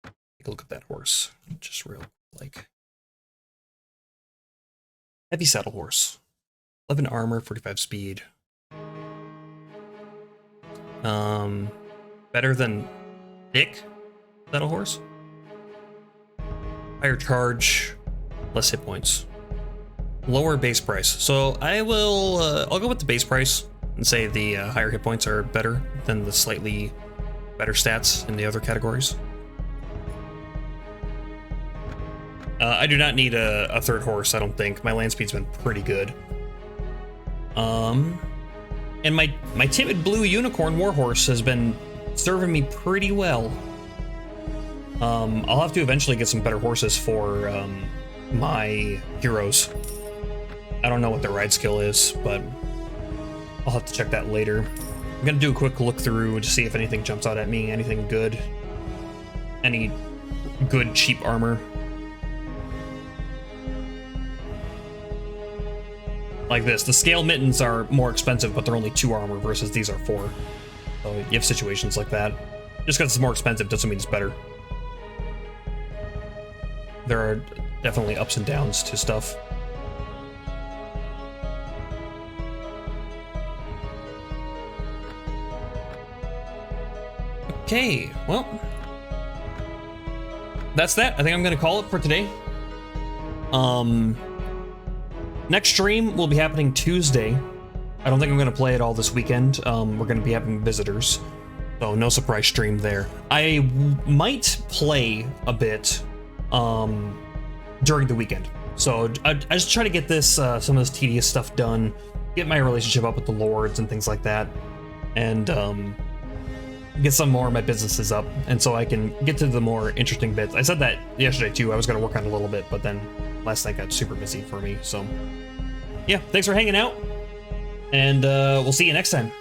Take a look at that horse, just real like. Heavy saddle horse. 11 armor, 45 speed. Better than Dick, saddle horse. Higher charge, less hit points. Lower base price. So I will, I'll go with the base price and say the higher hit points are better than the slightly better stats in the other categories. I do not need a third horse, I don't think. My land speed's been pretty good. And my timid blue unicorn warhorse has been serving me pretty well. I'll have to eventually get some better horses for my heroes. I don't know what their ride skill is, but I'll have to check that later. I'm gonna do a quick look through to see if anything jumps out at me, anything good. Any good cheap armor. Like this. The scale mittens are more expensive, but they're only 2 armor versus these are 4. So you have situations like that. Just because it's more expensive doesn't mean it's better. There are definitely ups and downs to stuff. Okay, well, that's that. I think I'm gonna call it for today. Next stream will be happening Tuesday. I don't think I'm gonna play it all this weekend. We're gonna be having visitors, so no surprise stream there. I might play a bit during the weekend. So I just try to get this some of this tedious stuff done, get my relationship up with the lords and things like that, and get some more of my businesses up, and so I can get to the more interesting bits. I said that yesterday too. I was going to work on it a little bit, but then last night got super busy for me. So yeah, thanks for hanging out, and we'll see you next time.